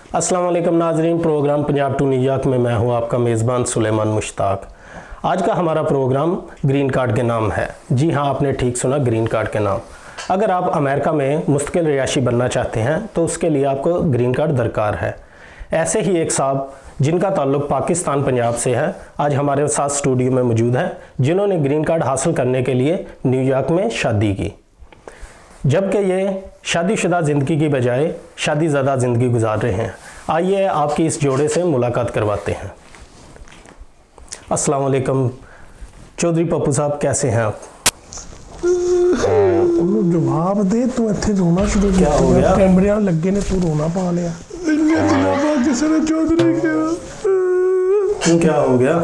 अस्सलाम वालेकुम नाजरीन, प्रोग्राम पंजाब टू न्यूयॉर्क में मैं हूं आपका मेज़बान सुलेमान मुश्ताक। आज का हमारा प्रोग्राम ग्रीन कार्ड के नाम है। जी हाँ, आपने ठीक सुना, ग्रीन कार्ड के नाम। अगर आप अमेरिका में मुस्तकिल रिहायशी बनना चाहते हैं तो उसके लिए आपको ग्रीन कार्ड दरकार है। ऐसे ही एक साहब जिनका ताल्लुक़ पाकिस्तान पंजाब से है आज हमारे साथ स्टूडियो में मौजूद है, जिन्होंने ग्रीन कार्ड हासिल करने के लिए न्यूयॉर्क में शादी की, जबकि ये शादीशुदा ज़िंदगी की बजाय शादीज़दा ज़िंदगी गुजार रहे हैं। आइए आपकी इस जोड़े से मुलाकात करवाते हैं। अस्सलाम वालेकुम चौधरी पप्पू साहब, कैसे हैं आप? जवाब दे, तू इत्थे रोना शुरू क्या हो गया? कैमरे लगे ने, तू रोना पा लिया। किसी ने चौधरी क्यों, क्या हो गया?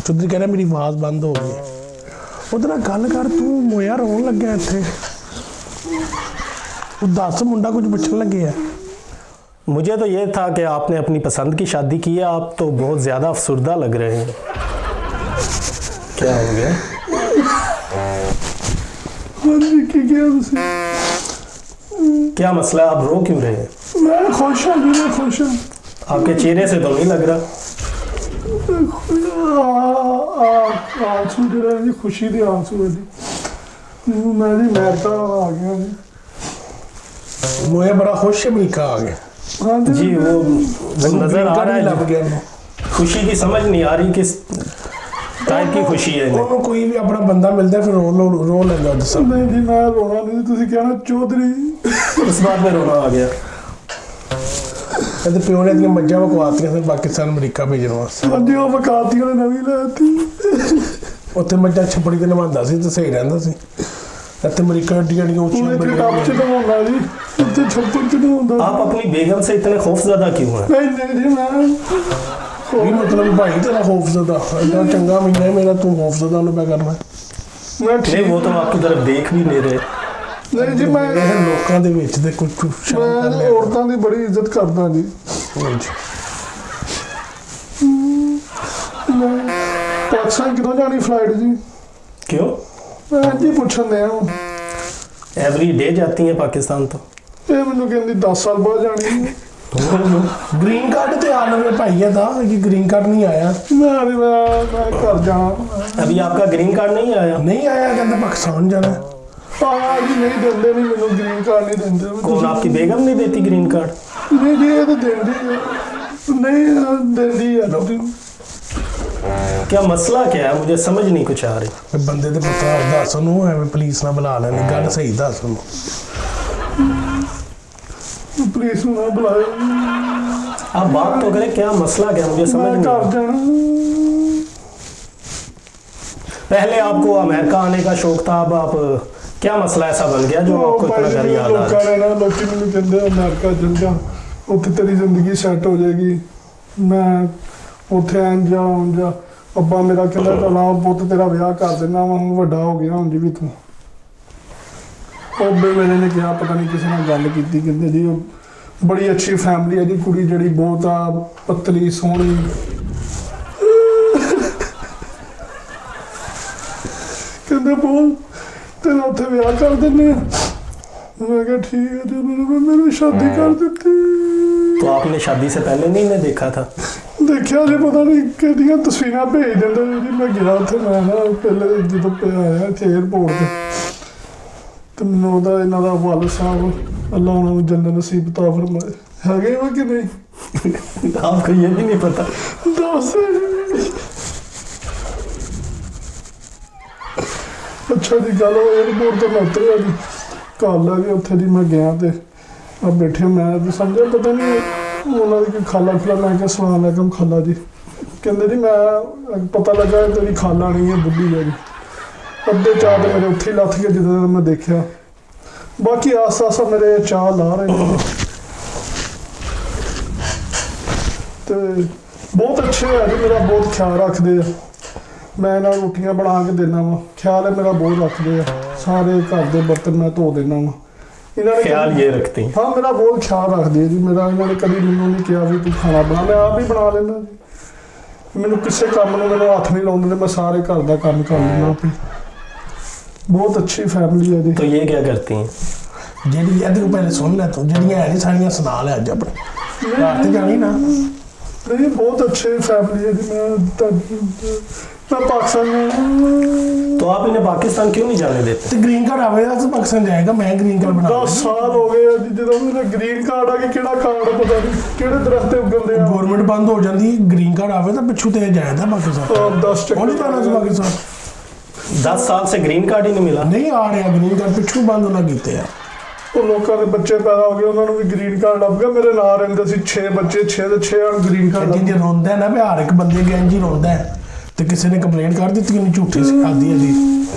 चौधरी कह रहा मेरी आवाज बंद हो गई। ਉਹਦੇ ਨਾਲ ਗੱਲ ਕਰ, ਤੂੰ ਮੋਇਆ ਰੋਣ ਲੱਗਿਆ ਇੱਥੇ। ਉਹ ਦੱਸ, ਮੁੰਡਾ ਕੁਝ ਪੁੱਛਣ ਲੱਗਿਆ। मुझे तो ये था कि आपने अपनी पसंद की शादी की है, आप तो बहुत ज़्यादा अफसुर्दा लग रहे हैं। क्या हो गया? क्या मसला है, आप रो क्यों रहे हैं? मैं खुश हूँ, मैं खुश हूँ। आपके चेहरे से तो नहीं लग रहा। आंसू जो खुशी के आंसू है जी। मैं जी अमेरिका आ गया जी। मोया बड़ा खुश है, अमेरिका आ गया। हाँ जी, वो नजर आ रहा है, लग गया। खुशी की समझ नहीं आ रही किस टाइप की खुशी है। ਉਹਨੂੰ ਕੋਈ ਵੀ ਆਪਣਾ ਬੰਦਾ ਮਿਲਦਾ ਫਿਰ रो ਲੈਂਦਾ ਦੱਸੋ। नहीं जी, मैं रोना नहीं, ਤੁਸੀਂ कहना चौधरी। इस बात में रोना आ गया। ਤੇ ਪਿਓ ਨੇ ਦੀਆਂ ਮੱਝਾਂ ਵਕਵਾਤੀਆਂ ਫਿਰ ਪਾਕਿਸਤਾਨ ਅਮਰੀਕਾ ਭੇਜਣ ਵਾਸਤੇ। ਹਾਂਜੀ, ਉਹ ਵਕਾਤੀਆਂ ਨੇ ਨਵੀਂ ਲੈਤੀ। ਉੱਥੇ ਮੱਝਾਂ ਛਪੜੀ ਤੇ ਨਵਾਉਂਦਾ ਸੀ ਤੇ ਸਹੀ ਰਹਿੰਦਾ ਸੀ। ਇੱਥੇ ਅਮਰੀਕਾ ਦੀਆਂ ਉੱਚੀਆਂ टब च नहाउंदा जी, ਉੱਥੇ ਛੱਪੜ ਚ ਨਹਾਉਂਦਾ। आप अपनी बेगम से इतने खौफजदा क्यों हैं? नहीं जी, मैं ਵੀ ਮਤਲਬ ਭਾਈ ਤੇਰਾ ਖੌਫਜ਼ਦਾ ਐਡਾ ਚੰਗਾ ਮਹੀਨਾ ਹੈ ਮੇਰਾ, ਤੂੰ ਖੌਫਜ਼ਦਾ ਉਹਨੂੰ ਪਿਆ ਕਰਨਾ। ਮੈਂ नहीं, वो तो आपकी तरफ देख भी नहीं रहे। ਨਹੀਂ ਜੀ, ਮੈਂ ਲੋਕਾਂ ਦੇ ਵਿੱਚ ਤੇ ਕੁਝ ਮੈਂ ਔਰਤਾਂ ਦੀ ਬੜੀ ਇੱਜ਼ਤ ਕਰਦਾ ਜੀ। ਪਾਕਿਸਤਾਨ ਕਿਦੋਂ ਜਾਣੀ ਫਲਾਈਟ ਜੀ? क्यों? ਮੈਂ ਜੀ ਪੁੱਛਣ ਦਿਆ। एवरी डे जाती हैं पाकिस्तान तो। ਇਹ ਮੈਨੂੰ ਕਹਿੰਦੀ 10 ਸਾਲ ਬਾਅਦ ਜਾਣੀ। ग्रीन कार्ड ਤੇ ਆ ਲਵੇ ਭਾਈ ਇਹਦਾ ਕਿ ग्रीन कार्ड नहीं आया। मैं घर जाना। अभी आपका ग्रीन कार्ड नहीं आया? नहीं आया, कहता पाकिस्तान जाना। हाँ जी, नहीं देंगे, नहीं मैंने ग्रीन कार्ड नहीं देंगे। कौन, आपकी बेगम नहीं देती ग्रीन कार्ड? नहीं जी, ये तो देंदी नहीं, देंदी है। क्या मसला क्या है, मुझे समझ नहीं कुछ आ रही। बंदे ते पता दस ओनू, एवें पुलिस ना बुला लेनी, गल सही दस ओनू। पुलिस ना बुलाए। आप बात तो करें, क्या मसला क्या, मुझे समझ नहीं आ रहा। पहले आपको अमेरिका आने का शौक था, अब आप क्या मसला ऐसा बन गया जो आपको इतना घर याद आ रहा है? लोग मैंने कहते अमेरिका चल जा, उत्थे तेरी जिंदगी सैट हो जाएगी। मैं उत्थे आन जा अब्बा मेरा कहता चला पुत तेरा विआह कर देना, हूँ वड्डा हो गया हूँ जी भी तू। अब्बे मेरे ने कहा, पता नहीं किसी ने गल की, कहते जी बड़ी अच्छी फैमिली है जी, कुड़ी जड़ी बहुत आ पतली सोहनी। कहते बोल तेरा उत्थे विआह कर देने। मैं कहा ठीक है जी, मैंने शादी कर दी। तो आपने शादी से पहले नहीं ने देखा था? देखा जी, पता नहीं कि तस्वीर भेज देंगे जी। मैं गया उत्थे, मैं ना पहले जो आया इतने एयरपोर्ट से, तो मैंने इन्हों का वाल साहब अल्लाह उन्होंने जन्नत नसीब ता फरमाए है वा कि नहीं। आपको ये भी नहीं पता? दस अच्छा जी, गल एयरपोर्ट तो मैं उतरिया जी, कल है जी उत्थे जी मैं गया तो अब बैठे, मैं तो समझा पता नहीं उन्होंने खाला खुला। मैं क्या सलाम अलैकुम खाला जी, कहते जी मैं पता लगा तेरी खाला नहीं है, बुढ़ी है जी। अद्धे चाह तो मेरे उत्थे ही लथ गए जिदा मैं देखा। बाकी आस्ता आस्ता मेरे चाह ला रहे हैं तो बहुत अच्छे है जी, मेरा बहुत ख्याल रखते हैं। मैं इन्हें रोटियां बना के देना वा, ख्याल है मेरा बहुत रखते हैं। सारे घर के बर्तन मैं धो देना वा। इन्होंने ख्याल ये रखती हैं? हाँ, मेरा बहुत ख्याल रखते हैं जी। मेरा इन्होंने कभी मैनू नहीं कहा भी तू खाना बना, मैं आप ही बना लेना जी। मैनू किसी काम में मैंने हथ नहीं लाउंदे, मैं सारे घर का काम कर लेना आप ही। बहुत अच्छी फैमिली है जी। तो ये क्या करती हैं? ਜਿਹੜੀ ਇਹਦੇ ਕੋਲ ਪਹਿਲੇ ਸੁਣ ਲੈ ਤੂੰ, ਜਿਹੜੀਆਂ ਹੈ ਨਹੀਂ ਸਾਰੀਆਂ ਸੁਣਾ ਲੈ ਅੱਜ ਆਪਣੇ ਘਰ ਤੇ ਜਾਣੀ ਨਾ। नहीं बहुत अच्छी फैमिली है जी। मैं पाकिस्तान में तो आप इन्हें पाकिस्तान क्यों नहीं जाने देते? ਤੇ ਗ੍ਰੀਨ ਕਾਰਡ ਆਵੇਗਾ ਤਾਂ ਪਾਕਿਸਤਾਨ ਜਾਏਗਾ। ਮੈਂ ਗ੍ਰੀਨ ਕਾਰਡ ਬਣਾ 10 ਸਾਲ ਹੋ ਗਏ ਆ ਜੀ ਜਦੋਂ ਮੇਰਾ ਗ੍ਰੀਨ ਕਾਰਡ ਆ ਕਿ ਕਿਹੜਾ ਕਾਰਡ ਪਤਾ ਨਹੀਂ ਕਿਹੜੇ ਦਰਖਤ ਤੇ ਉਗਲਦੇ ਆ। ਗਵਰਨਮੈਂਟ ਬੰਦ ਹੋ ਜਾਂਦੀ ਹੈ, ਗ੍ਰੀਨ ਕਾਰਡ ਆਵੇ ਤਾਂ ਪਿੱਛੋਂ ਤੇ ਜਾਇਦਾ ਪਾਕਿਸਤਾਨ। 10 ਹੁਣ ਜਾਣਾ ਸੀ ਪਾਕਿਸਤਾਨ। 10 साल से ग्रीन कार्ड ही नहीं मिला। ਨਹੀਂ ਆ ਰਿਹਾ ਗ੍ਰੀਨ ਕਾਰਡ, ਪਿੱਛੋਂ ਬੰਦ ਉਹਨਾਂ ਕੀਤੇ ਆ। ਉਹ ਲੋਕਾਂ ਦੇ ਬੱਚੇ ਪੈਦਾ ਹੋ ਗਏ, ਉਹਨਾਂ ਨੂੰ ਵੀ ਗ੍ਰੀਨ ਕਾਰਡ ਲੱਭ ਗਿਆ। ਮੇਰੇ ਨਾਲ ਰਹਿੰਦੇ ਸੀ 6 ਬੱਚੇ, 6 ਦੇ 6 ਗ੍ਰੀਨ ਕਾਰਡ ਲੱਭ ਜਿੰਜ ਰੋਂਦਾ ਹੈ ਨਾ ਵੀ ਹਰ ਇੱਕ ਬੰਦੇ ਦੇ ਇੰਜ ਹੀ ਰੋਂਦਾ ਹੈ, ਤੇ ਕਿਸੇ ਨੇ ਕੰਪਲੇਂਟ ਕਰ ਦਿੱਤੀ ਕਿ ਨਹੀਂ ਝੂਠੀ ਸਿਖਾਦੀ ਹੈ ਜੀ।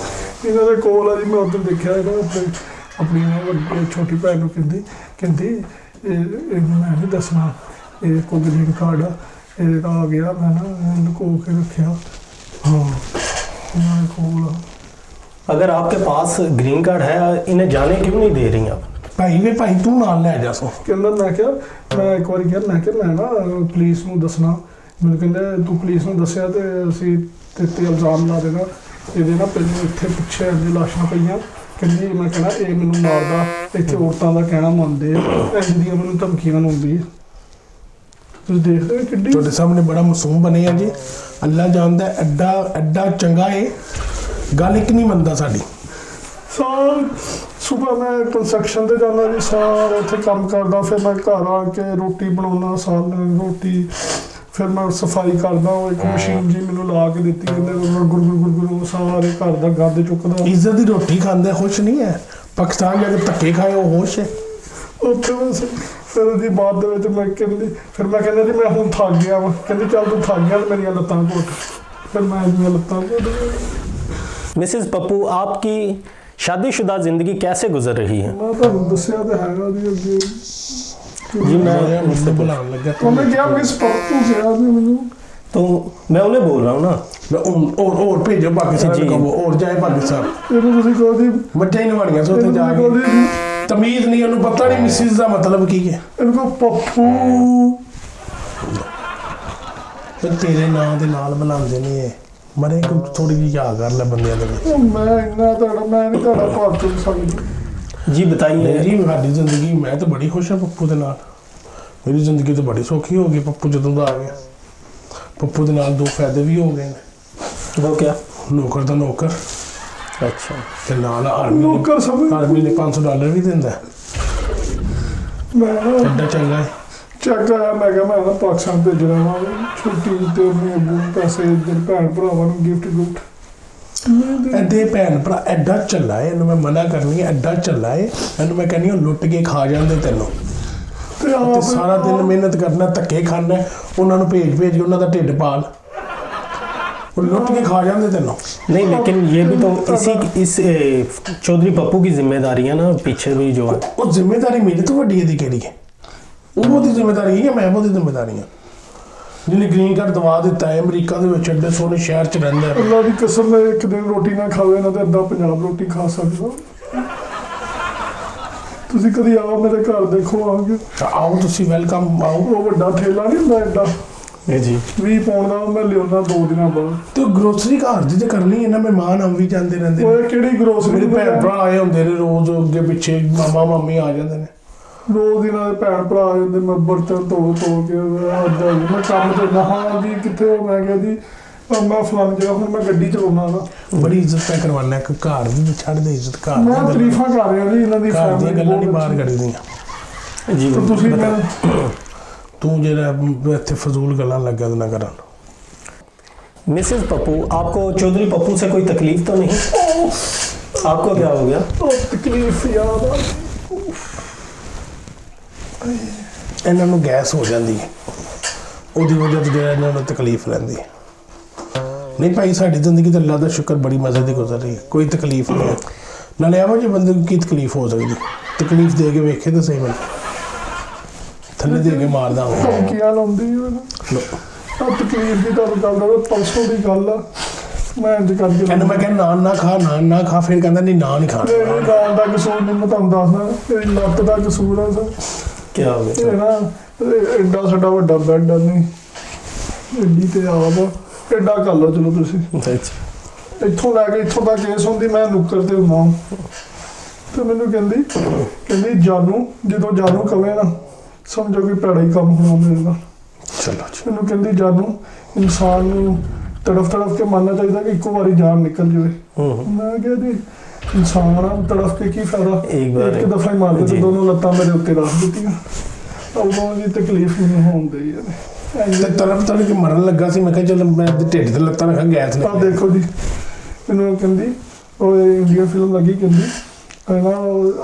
ਇਹਨਾਂ ਦੇ ਕੋਲ ਆ ਜੀ। ਮੈਂ ਉਧਰ ਦੇਖਿਆ ਇਹਦਾ ਆਪਣੀ ਨਾ ਵੱਡੀ ਛੋਟੀ ਭੈਣ ਨੂੰ ਕਹਿੰਦੀ ਇਹ ਮੈਂ ਨਹੀਂ ਦੱਸਣਾ, ਇਹ ਕੋਈ ਗ੍ਰੀਨ ਕਾਰਡ ਆ, ਇਹ ਆ ਗਿਆ। ਮੈਂ ਨਾ ਲੁਕੋ ਕੇ ਰੱਖਿਆ। ਹਾਂ ਇਹਨਾਂ ਦੇ ਕੋਲ ਆ। अगर आपके पास ग्रीन कार्ड है, इन्हें जाने क्यों नहीं दे रही आप? ਭਾਈ ਵੇ ਭਾਈ ਤੂੰ ਨਾਲ ਲੈ ਜਾ ਸੋ। ਕਹਿੰਦਾ ਮੈਂ ਕਿਹਾ ਮੈਂ ਇੱਕ ਵਾਰੀ ਕਿਹਾ ਮੈਂ ਨਾ ਪੁਲਿਸ ਨੂੰ ਦੱਸਣਾ। ਮੈਨੂੰ ਕਹਿੰਦੇ ਤੂੰ ਪੁਲਿਸ ਨੂੰ ਦੱਸਿਆ ਤੇ ਅਸੀਂ ਤੇ ਇਲਜ਼ਾਮ ਲਾ ਦੇਣਾ। ਇਹਦੇ ਨਾ ਪਹਿਲਾਂ ਇੱਥੇ ਪਿੱਛੇ ਅੱਗੇ ਲਾਸ਼ਾਂ ਪਈਆਂ। ਕਹਿੰਦੀ ਮੈਂ ਕਹਿਣਾ ਇਹ ਮੈਨੂੰ ਮਾਰਦਾ, ਇੱਥੇ ਔਰਤਾਂ ਦਾ ਕਹਿਣਾ ਮੰਨਦੇ ਆ। ਇੰਝ ਦੀਆਂ ਮੈਨੂੰ ਧਮਕੀਆਂ ਲਾਉਂਦੀ ਹੈ। ਤੁਸੀਂ ਦੇਖ ਰਹੇ ਹੋ ਕਿੱਡੀ ਤੁਹਾਡੇ ਸਾਹਮਣੇ ਬੜਾ ਮਾਸੂਮ ਬਣੇ ਆ ਜੀ। ਅੱਲਾ ਜਾਣਦਾ ਹੈ, ਐਡਾ ਚੰਗਾ ਏ। ਗੱਲ ਇੱਕ ਨਹੀਂ ਮੰਨਦਾ ਸਾਡੀ। ਸਾਰ ਸੁਬਹ ਮੈਂ ਕੰਸਟਰਕਸ਼ਨ ਤੇ ਜਾਂਦਾ ਜੀ, ਸਾਰ ਉੱਥੇ ਕੰਮ ਕਰਦਾ। ਫਿਰ ਮੈਂ ਘਰ ਆ ਕੇ ਰੋਟੀ ਬਣਾਉਣਾ, ਸਾਲ ਰੋਟੀ। ਫਿਰ ਮੈਂ ਸਫਾਈ ਕਰਦਾ। ਉਹ ਇੱਕ ਮਸ਼ੀਨ ਜੀ ਮੈਨੂੰ ਲਾ ਕੇ ਦਿੱਤੀ, ਕਹਿੰਦੇ ਗੁਰ ਸਾਰੇ ਘਰ ਦਾ ਗੰਦ ਚੁੱਕਦਾ। ਇੱਜ਼ਤ ਦੀ ਰੋਟੀ ਖਾਂਦਾ, ਖੁਸ਼ ਨਹੀਂ ਹੈ। ਪਾਕਿਸਤਾਨ ਜਾ ਕੇ ਧੱਕੇ ਖਾਏ ਉਹ ਹੋਸ਼ ਹੈ। ਉੱਥੇ ਬਸ ਫਿਰ ਉਹਦੀ ਬਾਅਦ ਦੇ ਵਿੱਚ ਮੈਂ ਕਹਿੰਦੀ ਜੀ ਮੈਂ ਹੁਣ ਥੱਕ ਗਿਆ ਵਾ। ਕਹਿੰਦੀ ਚੱਲ ਤੂੰ ਥੱਕ ਗਿਆ, ਮੇਰੀਆਂ ਲੱਤਾਂ ਘੁੱਟ। ਫਿਰ ਮੈਂ ਇਹਦੀਆਂ ਲੱਤਾਂ ਘੁੱਟ। मिसेस पप्पू, आपकी शादीशुदा ज़िंदगी कैसे गुजर रही है? ਮੈਂ ਤੁਹਾਨੂੰ ਦੱਸਿਆ ਤੇ ਹੈਗਾ ਜੀ ਅੱਗੇ। जी मैं ਮੁੰਡੇ ਬੁਲਾਉਣ ਲੱਗਾ ਉਹਨੇ ਕਿਹਾ ਮਿਸ ਪੱਪੂ ਕਿਹਾ ਜੀ ਮੈਨੂੰ। तो मैं उन्हें बोल रहा हूँ ना। और भेजो पाकिस्तान जी। कहो और जाए पाकिस्तान। ਇਹਨੂੰ ਤੁਸੀਂ ਕਹੋ ਜੀ, ਮੱਝਾਂ ਹੀ ਨਵਾਣੀਆਂ ਸੋ ਉੱਥੇ ਇਹਨੂੰ ਜਾ ਤੁਸੀਂ ਕਹੋ ਕੇ। ਜੀ, ਤਮੀਜ਼ ਨਹੀਂ, ਉਹਨੂੰ ਪਤਾ ਨਹੀਂ ਮਿਸਿਸ ਦਾ ਮਤਲਬ ਕੀ ਹੈ। ਇਹਨੂੰ ਕਹੋ ਪੱਪੂ। ਤੇ ਤੇਰੇ ਨਾਂ ਦੇ ਨਾਲ ਬੁਲਾਉਂਦੇ ਨੇ ਇਹ। ਮਰੇ ਕੋ ਥੋੜੀ ਜਿਹੀ ਯਾਦ ਕਰ ਲੈ ਬੰਦਿਆਂ ਦੇ ਵਿੱਚ। ਮੈਂ ਇੰਨਾ ਤੁਹਾਡਾ ਮੈਂ ਨਹੀਂ ਤੁਹਾਡਾ ਭਾਰ ਚੁੱਕ ਸਕਦਾ। जी बताइए। ਜੀ ਸਾਡੀ ਜ਼ਿੰਦਗੀ, ਮੈਂ ਤਾਂ ਬੜੀ ਖੁਸ਼ ਹਾਂ ਪੱਪੂ ਦੇ ਨਾਲ। ਮੇਰੀ ਜ਼ਿੰਦਗੀ ਤਾਂ ਬੜੀ ਸੌਖੀ ਹੋ ਗਈ ਪੱਪੂ ਜਦੋਂ ਦਾ ਆ ਗਿਆ। ਪੱਪੂ ਦੇ ਨਾਲ 2 ਫਾਇਦੇ ਵੀ ਹੋ ਗਏ ਨੇ। वो क्या? ਨੌਕਰ ਦਾ ਨੌਕਰ, अच्छा। ਤੇ ਨਾਲ ਆਰਮੀ ਨੌਕਰ ਸਮਝ ਆਰਮੀ ਨੇ $500 ਵੀ ਦਿੰਦਾ। ਮੈਂ ਨਾ ਐਡਾ ਚੰਗਾ ਹੈ। ਚੱਕ ਆਇਆ। ਮੈਂ ਕਿਹਾ ਮੈਂ ਨਾ ਪਾਕਿਸਤਾਨ ਭੇਜਣਾ ਵਾ ਛੁੱਟੀ ਤੇ ਆਪਣੇ ਅੱਬੂ ਨੂੰ ਪੈਸੇ ਇੱਧਰ ਭੈਣ ਭਰਾਵਾਂ ਨੂੰ ਗਿਫਟ ਐਡੇ ਭੈਣ ਭਰਾ ਐਡਾ ਚੱਲਾ ਹੈ। ਇਹਨੂੰ ਮੈਂ ਮਨਾ ਕਰਨੀ ਹੈ, ਐਡਾ ਚੱਲਾ ਹੈ। ਇਹਨੂੰ ਮੈਂ ਕਹਿੰਦੀ ਹਾਂ ਲੁੱਟ ਕੇ ਖਾ ਜਾਂਦੇ ਤੈਨੂੰ। ਤੇ ਤੇ ਆਪ ਸਾਰਾ ਦਿਨ ਮਿਹਨਤ ਕਰਨਾ, ਧੱਕੇ ਖਾਣਾ, ਉਹਨਾਂ ਨੂੰ ਭੇਜ ਕੇ ਉਹਨਾਂ ਦਾ ਢਿੱਡ ਪਾਲ। ਉਹ ਲੁੱਟ ਕੇ ਖਾ ਜਾਂਦੇ ਤੈਨੂੰ। नहीं लेकिन ये भी तो इस चौधरी पप्पू की जिम्मेदारी है ना, पीछे भी जो है। ਉਹ ਜ਼ਿੰਮੇਵਾਰੀ ਮੇਰੀ ਤੋਂ ਵੱਡੀ ਇਹਦੀ ਕਿਹੜੀ ਹੈ? ਉਹਦੀ ਜ਼ਿੰਮੇਵਾਰੀ ਹੈ, ਮੈਂ ਉਹਦੀ ਜ਼ਿੰਮੇਵਾਰੀ ਹਾਂ। ਜਿਹਨੇ ਗ੍ਰੀਨ ਕਾਰਡ ਦਵਾ ਦਿੱਤਾ ਹੈ, ਅਮਰੀਕਾ ਦੇ ਵਿੱਚ ਐਡੇ ਸੋਹਣੇ ਸ਼ਹਿਰ 'ਚ ਰਹਿੰਦਾ ਹੈ। ਅੱਲਾ ਦੀ ਕਸਮ, ਮੈਂ ਇੱਕ ਦਿਨ ਰੋਟੀ ਨਾ ਖਾਵੇ ਨਾ ਤੇ ਅੱਧਾ ਪੰਜਾਬ ਰੋਟੀ ਖਾ ਸਕਦਾ। ਤੁਸੀਂ ਕਦੀ ਆਓ ਮੇਰੇ ਘਰ ਦੇਖੋ ਆਓਗੇ। ਤਾਂ ਆਓ ਤੁਸੀਂ, ਵੈਲਕਮ ਆਓ। ਉਹ ਵੱਡਾ ਠੇਲਾ ਨਹੀਂ ਹੁੰਦਾ ਐਡਾ जी 20 ਪਾਉਂਡ ਦਾ, ਉਹ ਮੈਂ ਲਿਆਉਣਾ 2 ਦਿਨਾਂ ਬਾਅਦ। ਤੇ ਗਰੋਸਰੀ ਘਰ ਦੀ ਤੇ ਕਰਨੀ ਹੈ ਨਾ। ਮਹਿਮਾਨ ਆਉਂ ਵੀ ਜਾਂਦੇ ਰਹਿੰਦੇ ਨੇ। ਉਹ ਕਿਹੜੀ ਗਰੋਸਰੀ ਮੇਰੇ ਭੈਣ ਭਰਾ ਆਏ ਹੁੰਦੇ ਨੇ ਰੋਜ਼, ਅੱਗੇ ਪਿੱਛੇ ਮਾਮਾ ਮਾਮੀ ਆ ਜਾਂਦੇ ਨੇ। ਰੋਜ਼ ਇਹਨਾਂ ਦੇ ਭੈਣ ਭਰਾ ਆ ਜਾਂਦੇ। ਮੈਂ ਬਰਤਨ ਧੋ ਕੇ ਆਦਾ ਮੈਂ ਕੰਮ ਤੇ ਨਾ। ਹਾਂ ਜੀ ਕਿੱਥੇ ਹੋ? ਮੈਂ ਕਿਹਾ ਜੀ ਮੈਂ ਫਲਾਣੀ ਜਗ੍ਹਾ। ਹੁਣ ਮੈਂ ਗੱਡੀ ਚਲਾਉਣਾ ਨਾ। ਬੜੀ ਇੱਜ਼ਤ ਪੈ ਕਰਵਾਉਣਾ ਇੱਕ ਘਰ ਦੀ। ਛੱਡ ਦੇ ਇੱਜ਼ਤ ਘਰ ਮੈਂ ਦੀ। ਤਾਰੀਫਾਂ ਕਰ ਰਿਹਾ ਜੀ ਇਹਨਾਂ ਦੀ ਘਰ ਦੀਆਂ ਗੱਲਾਂ ਨਹੀਂ ਬਾਹਰ family ਕੱਢਦੀਆਂ। जी ਤੇ ਤੁਸੀਂ ਮੈਂ ਤੂੰ ਜਿਹੜਾ ਇੱਥੇ ਫਜ਼ੂਲ ਗੱਲਾਂ ਲੱਗਾ ਨਾ ਕਰਨ। मिसेस पप्पू, आपको चौधरी पप्पू से कोई तकलीफ तो नहीं? आपको क्या हो गया? ਉਹ ਤਕਲੀਫ ਯਾਦ ਆ। ਇਹਨਾਂ ਨੂੰ ਗੈਸ ਹੋ ਜਾਂਦੀ ਹੈ, ਉਹਦੀ ਵਜ੍ਹਾ ਤੋਂ ਜਿਹੜਾ ਇਹਨਾਂ ਨੂੰ ਤਕਲੀਫ ਰਹਿੰਦੀ ਹੈ। ਨਹੀਂ ਭਾਈ, ਸਾਡੀ ਜ਼ਿੰਦਗੀ ਤਾਂ ਅੱਲਾ ਦਾ ਸ਼ੁਕਰ ਬੜੀ ਮਜ਼ੇ ਦੀ ਗੁਜ਼ਰ ਰਹੀ ਹੈ, ਕੋਈ ਤਕਲੀਫ ਨਹੀਂ ਹੈ। ਨਾਲੇ ਇਹੋ ਜਿਹੇ ਬੰਦੇ ਨੂੰ ਕੀ ਤਕਲੀਫ ਹੋ ਸਕਦੀ? ਤਕਲੀਫ ਦੇ ਕੇ ਵੇਖੇ ਤਾਂ ਸਹੀ ਬੰਦਾ, ਥੱਲੇ ਦੇ ਕੇ ਮਾਰਦਾ ਹੋਵੇ। ਧਮਕੀਆਂ ਲਾਉਂਦੀ ਆ ਤਕਲੀਫ ਦੀ ਤੁਹਾਨੂੰ ਗੱਲ ਦੱਸਾਂ, ਪਰਸੋਂ ਦੀ ਗੱਲ ਆ। ਮੈਂ ਇੰਜ ਕਰਕੇ ਕਹਿੰਦਾ ਮੈਂ ਕਹਿੰਦਾ ਨਾਨ ਨਾ ਖਾ, ਨਾਨ ਨਾ ਖਾ। ਫਿਰ ਕਹਿੰਦਾ ਨਹੀਂ ਨਾਨ ਹੀ ਖਾਣਾ। ਮੇਰੀ ਗਾਲ ਦਾ ਕਸੂਰ ਨਹੀਂ, ਮੈਂ ਤੁਹਾਨੂੰ ਦੱਸਦਾ। ਮੇਰੀ ਲੱਤ ਦਾ ਕਸੂਰ ਆ ਸਰ। क्या हो गया? ਇਹ ਨਾ ਐਡਾ ਸਾਡਾ ਵੱਡਾ ਬੈੱਡ ਆ, ਨਹੀਂ ਐਡੀ ਤੇ ਆਪ ਐਡਾ ਕਰ ਲਓ। ਚਲੋ ਤੁਸੀਂ अच्छा। ਇੱਥੋਂ ਲੈ ਕੇ ਇੱਥੋਂ ਤੱਕ ਕੇਸ ਹੁੰਦੀ, ਮੈਂ ਨੁੱਕਰ ਤੇ ਹੁੰਦਾ। ਤੇ ਮੈਨੂੰ ਕਹਿੰਦੀ ਜਾਨੂ, ਜਦੋਂ ਜਾਨੂ ਕਵੇ ਨਾ ਸਮਝੋ ਕਿ ਭੈੜਾ ਹੀ ਕੰਮ ਹੋਣਾ ਮੇਰੇ ਨਾਲ। ਚਲੋ ਜੀ। ਮੈਨੂੰ ਕਹਿੰਦੀ ਜਾਨੂ, ਇਨਸਾਨ ਨੂੰ ਤੜਫ ਕੇ ਮੰਨਣਾ ਚਾਹੀਦਾ ਕਿ ਇੱਕੋ ਵਾਰੀ ਜਾਨ ਨਿਕਲ ਜਾਵੇ। ਮੈਂ ਕਿਹਾ ਜੀ ਇਨਸਾਨ ਆ, ਤੜਫ ਕੇ ਕੀ ਫਾਇਦਾ, ਇੱਕ ਦਫਾ ਹੀ ਮਾਰ ਦੇ, ਦੋਨੋਂ ਲੱਤਾਂ ਮੇਰੇ ਉੱਤੇ ਰੱਖ ਦਿੱਤੀਆਂ। ਉਦੋਂ ਦੀ ਤਕਲੀਫ ਨਹੀਂ ਹੁੰਦੀ ਯਾਰ, ਤੜਪ ਕੇ ਮਰਨ ਲੱਗਾ ਸੀ। ਮੈਂ ਕਿਹਾ ਚਲ ਮੈਂ ਢਿੱਡ ਤੇ ਲੱਤਾਂ ਰੱਖਾਂ, ਗੈਸ ਆ ਦੇਖੋ ਜੀ। ਮੈਨੂੰ ਕਹਿੰਦੀ ਉਹ ਇੰਡੀਅਨ ਫਿਲਮ ਲੱਗੀ, ਕਹਿੰਦੀ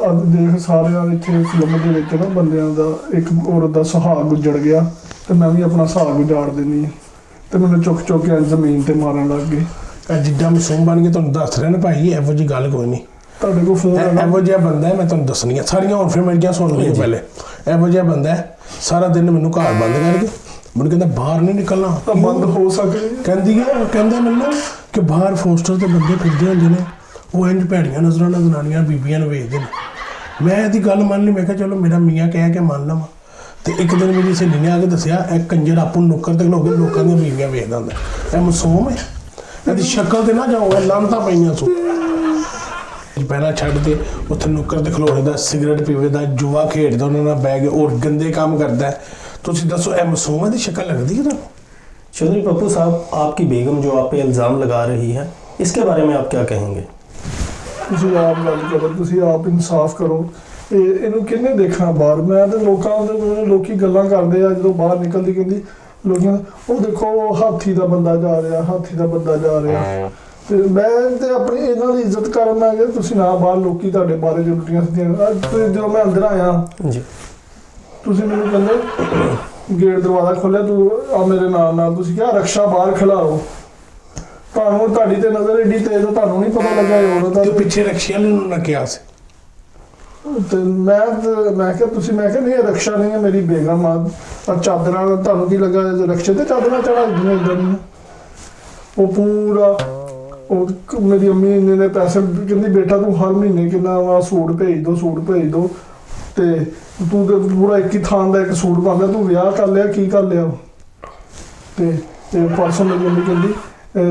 ਅੱਜ ਦੇਖ ਸਾਰਿਆਂ ਇੱਥੇ ਫਿਲਮ ਦੇ ਵਿੱਚ ਨਾ ਬੰਦਿਆਂ ਦਾ ਇੱਕ ਔਰਤ ਦਾ ਸੁਹਾਗ ਗੁਜ਼ਰ ਗਿਆ ਤੇ ਮੈਂ ਵੀ ਆਪਣਾ ਸੁਹਾਗ ਉਜਾੜ ਦਿੰਦੀ ਹਾਂ। ਤੇ ਮੈਨੂੰ ਚੁੱਕ ਕੇ ਜ਼ਮੀਨ ਤੇ ਮਾਰਨ ਲੱਗ ਗਏ। ਜਿੱਦਾਂ ਮਾਸੂਮ ਬਣ ਕੇ ਤੁਹਾਨੂੰ ਦੱਸ ਰਿਹਾ ਨਾ ਭਾਈ, ਇਹੋ ਜਿਹੀ ਗੱਲ ਕੋਈ ਨਹੀਂ। ਤੁਹਾਡੇ ਕੋਲ ਫੋਨ ਹੈ? ਇਹੋ ਜਿਹਾ ਬੰਦਾ ਹੈ, ਮੈਂ ਤੁਹਾਨੂੰ ਦੱਸਣੀ ਆ ਸਾਰੀਆਂ। ਹੁਣ ਫਿਰ ਮੇਰੀਆਂ ਸੁਣ ਲਈਆਂ ਪਹਿਲੇ। ਇਹੋ ਜਿਹਾ ਬੰਦਾ ਹੈ, ਸਾਰਾ ਦਿਨ ਮੈਨੂੰ ਘਰ ਬੰਦ ਕਰਕੇ ਮੈਨੂੰ ਕਹਿੰਦਾ ਬਾਹਰ ਨਹੀਂ ਨਿਕਲਣਾ। ਤਾਂ ਬੰਦ ਹੋ ਸਕਦੇ। ਕਹਿੰਦਾ ਮੈਨੂੰ ਕਿ ਬਾਹਰ ਫੋਸਟਰ ਤੇ ਬੰਦੇ ਫਿਰਦੇ ਹੁੰਦੇ ਨੇ, ਉਹ ਇੰਝ ਭੈੜੀਆਂ ਨਜ਼ਰਾਂ ਨਾਲ ਜਨਾਨੀਆਂ ਬੀਬੀਆਂ ਨੂੰ ਵੇਖਦੇ ਨੇ। ਮੈਂ ਇਹਦੀ ਗੱਲ ਮੰਨ ਲਈ। ਮੈਂ ਕਿਹਾ ਚਲੋ ਮੇਰਾ ਮੀਆਂ ਕਹਿ ਕੇ ਮੰਨ ਲਵਾਂ। ਤੇ ਇੱਕ ਦਿਨ ਮੇਰੀ ਸਹੇਲੀ ਨੇ ਆ ਕੇ ਦੱਸਿਆ, ਇਹ ਕੰਜਰ ਆਪੂ ਨੁੱਕਰ ਤੇ ਖਲੋ ਕੇ ਲੋਕਾਂ ਦੀਆਂ ਬੀਬੀਆਂ ਵੇਖਦਾ ਹੁੰਦਾ। ਇਹ ਮਾਸੂਮ ਹੈ, ਇਹਦੀ ਸ਼ਕਲ ਤੇ ਨਾ ਜਾਓ, ਇਹ ਲਾਂਤਾਂ ਪਈਆਂ ਸੋ। ਪਹਿਲਾਂ ਛੱਡ ਕੇ ਉੱਥੇ ਨੁੱਕਰ ਤੇ ਖਲੋਣੇ ਦਾ, ਸਿਗਰਟ ਪੀਵੇਦਾ, ਜੂਆ ਖੇਡਦਾ, ਉਹਨਾਂ ਨਾਲ ਬਹਿ ਕੇ ਔਰ ਗੰਦੇ ਕੰਮ ਕਰਦਾ। ਤੁਸੀਂ ਦੱਸੋ ਇਹ ਮਾਸੂਮ ਦੀ ਸ਼ਕਲ ਲੱਗਦੀ ਹੈ ਤੁਹਾਨੂੰ? चौधरी पप्पू साहब, आपकी बेगम जो आप पे इल्ज़ाम लगा रही है, इसके बारे में आप क्या कहेंगे? ਤੁਸੀਂ ਆਪ ਗੱਲ ਕਰੋ, ਤੁਸੀਂ ਆਪ ਇਨਸਾਫ ਕਰੋ। ਇਹਨੂੰ ਕਿਹਨੇ ਦੇਖਣਾ ਬਾਹਰ? ਮੈਂ ਤੇ ਲੋਕੀ ਗੱਲਾਂ ਕਰਦੇ ਆ ਜਦੋਂ ਬਾਹਰ ਨਿਕਲਦੀ, ਕਹਿੰਦੀ ਲੋਕਾਂ ਉਹ ਦੇਖੋ ਹਾਥੀ ਦਾ ਬੰਦਾ ਜਾ ਰਿਹਾ, ਹਾਥੀ ਦਾ ਬੰਦਾ ਜਾ ਰਿਹਾ। ਤੇ ਮੈਂ ਤੇ ਆਪਣੀ ਇਹਨਾਂ ਦੀ ਇੱਜ਼ਤ ਕਰਨਾ ਕਿ ਤੁਸੀਂ ਨਾ ਬਾਹਰ ਲੋਕੀ ਤੁਹਾਡੇ ਬਾਰੇ ਜੋ ਉਲਟੀਆਂ ਸਿੱਧੀਆਂ। ਜਦੋਂ ਮੈਂ ਅੰਦਰ ਆਇਆ जी, ਤੁਸੀਂ ਮੈਨੂੰ ਕਹਿੰਦੇ ਗੇਟ ਦਰਵਾਜ਼ਾ ਖੋਲਿਆ, ਤੂੰ ਆ ਮੇਰੇ ਨਾਲ ਤੁਸੀਂ ਕਿਹਾ ਰਕਸ਼ਾ ਬਾਹਰ ਖਿਲਾਓ। ਤੁਹਾਨੂੰ ਤੁਹਾਡੀ ਤੇ ਨਜ਼ਰ ਏਡੀ ਤੇਜ਼ ਆ, ਤੁਹਾਨੂੰ ਨਹੀਂ ਪਤਾ ਲੱਗਾ ਇਹ ਔਰਤ ਤੇ ਦਾ। ਪਿੱਛੇ ਰਕਸ਼ੇ ਵਾਲੇ ਨੂੰ ਨਾ ਕਿਹਾ ਸੀ। ਤੇ ਮੈਂ ਕਿਹਾ ਤੁਸੀਂ, ਮੈਂ ਕਿਹਾ ਨਹੀਂ ਇਹ ਰਕਸ਼ਾ ਨਹੀਂ ਹੈ, ਮੇਰੀ ਬੇਗਮ ਆ। ਪਰ ਚਾਦਰਾਂ ਤੁਹਾਨੂੰ ਕੀ ਲੱਗਾ ਰਕਸ਼ੇ ਤੇ ਚਾਦਰਾਂ ਚੜਾ ਦਿੰਦੀਆਂ ਇਦਾਂ ਦੀਆਂ। ਉਹ ਪੂਰਾ ਉਹ ਮੇਰੀ ਅੰਮੀ ਨੇ ਪੈਸੇ ਕਹਿੰਦੀ ਬੇਟਾ ਤੂੰ ਹਰ ਮਹੀਨੇ ਕਿੰਨਾ ਵਾ ਸੂਟ ਭੇਜ ਦੋ ਤੇ ਤੂੰ ਤੇ ਪੂਰਾ ਇੱਕ ਹੀ ਥਾਂ ਦਾ ਇੱਕ ਸੂਟ ਪਾਉਂਦਾ, ਤੂੰ ਵਿਆਹ ਕਰ ਲਿਆ ਕੀ ਕਰ ਲਿਆ? ਤੇ ਪਰਸੋਂ ਮੇਰੀ ਅੰਮੀ ਕਹਿੰਦੀ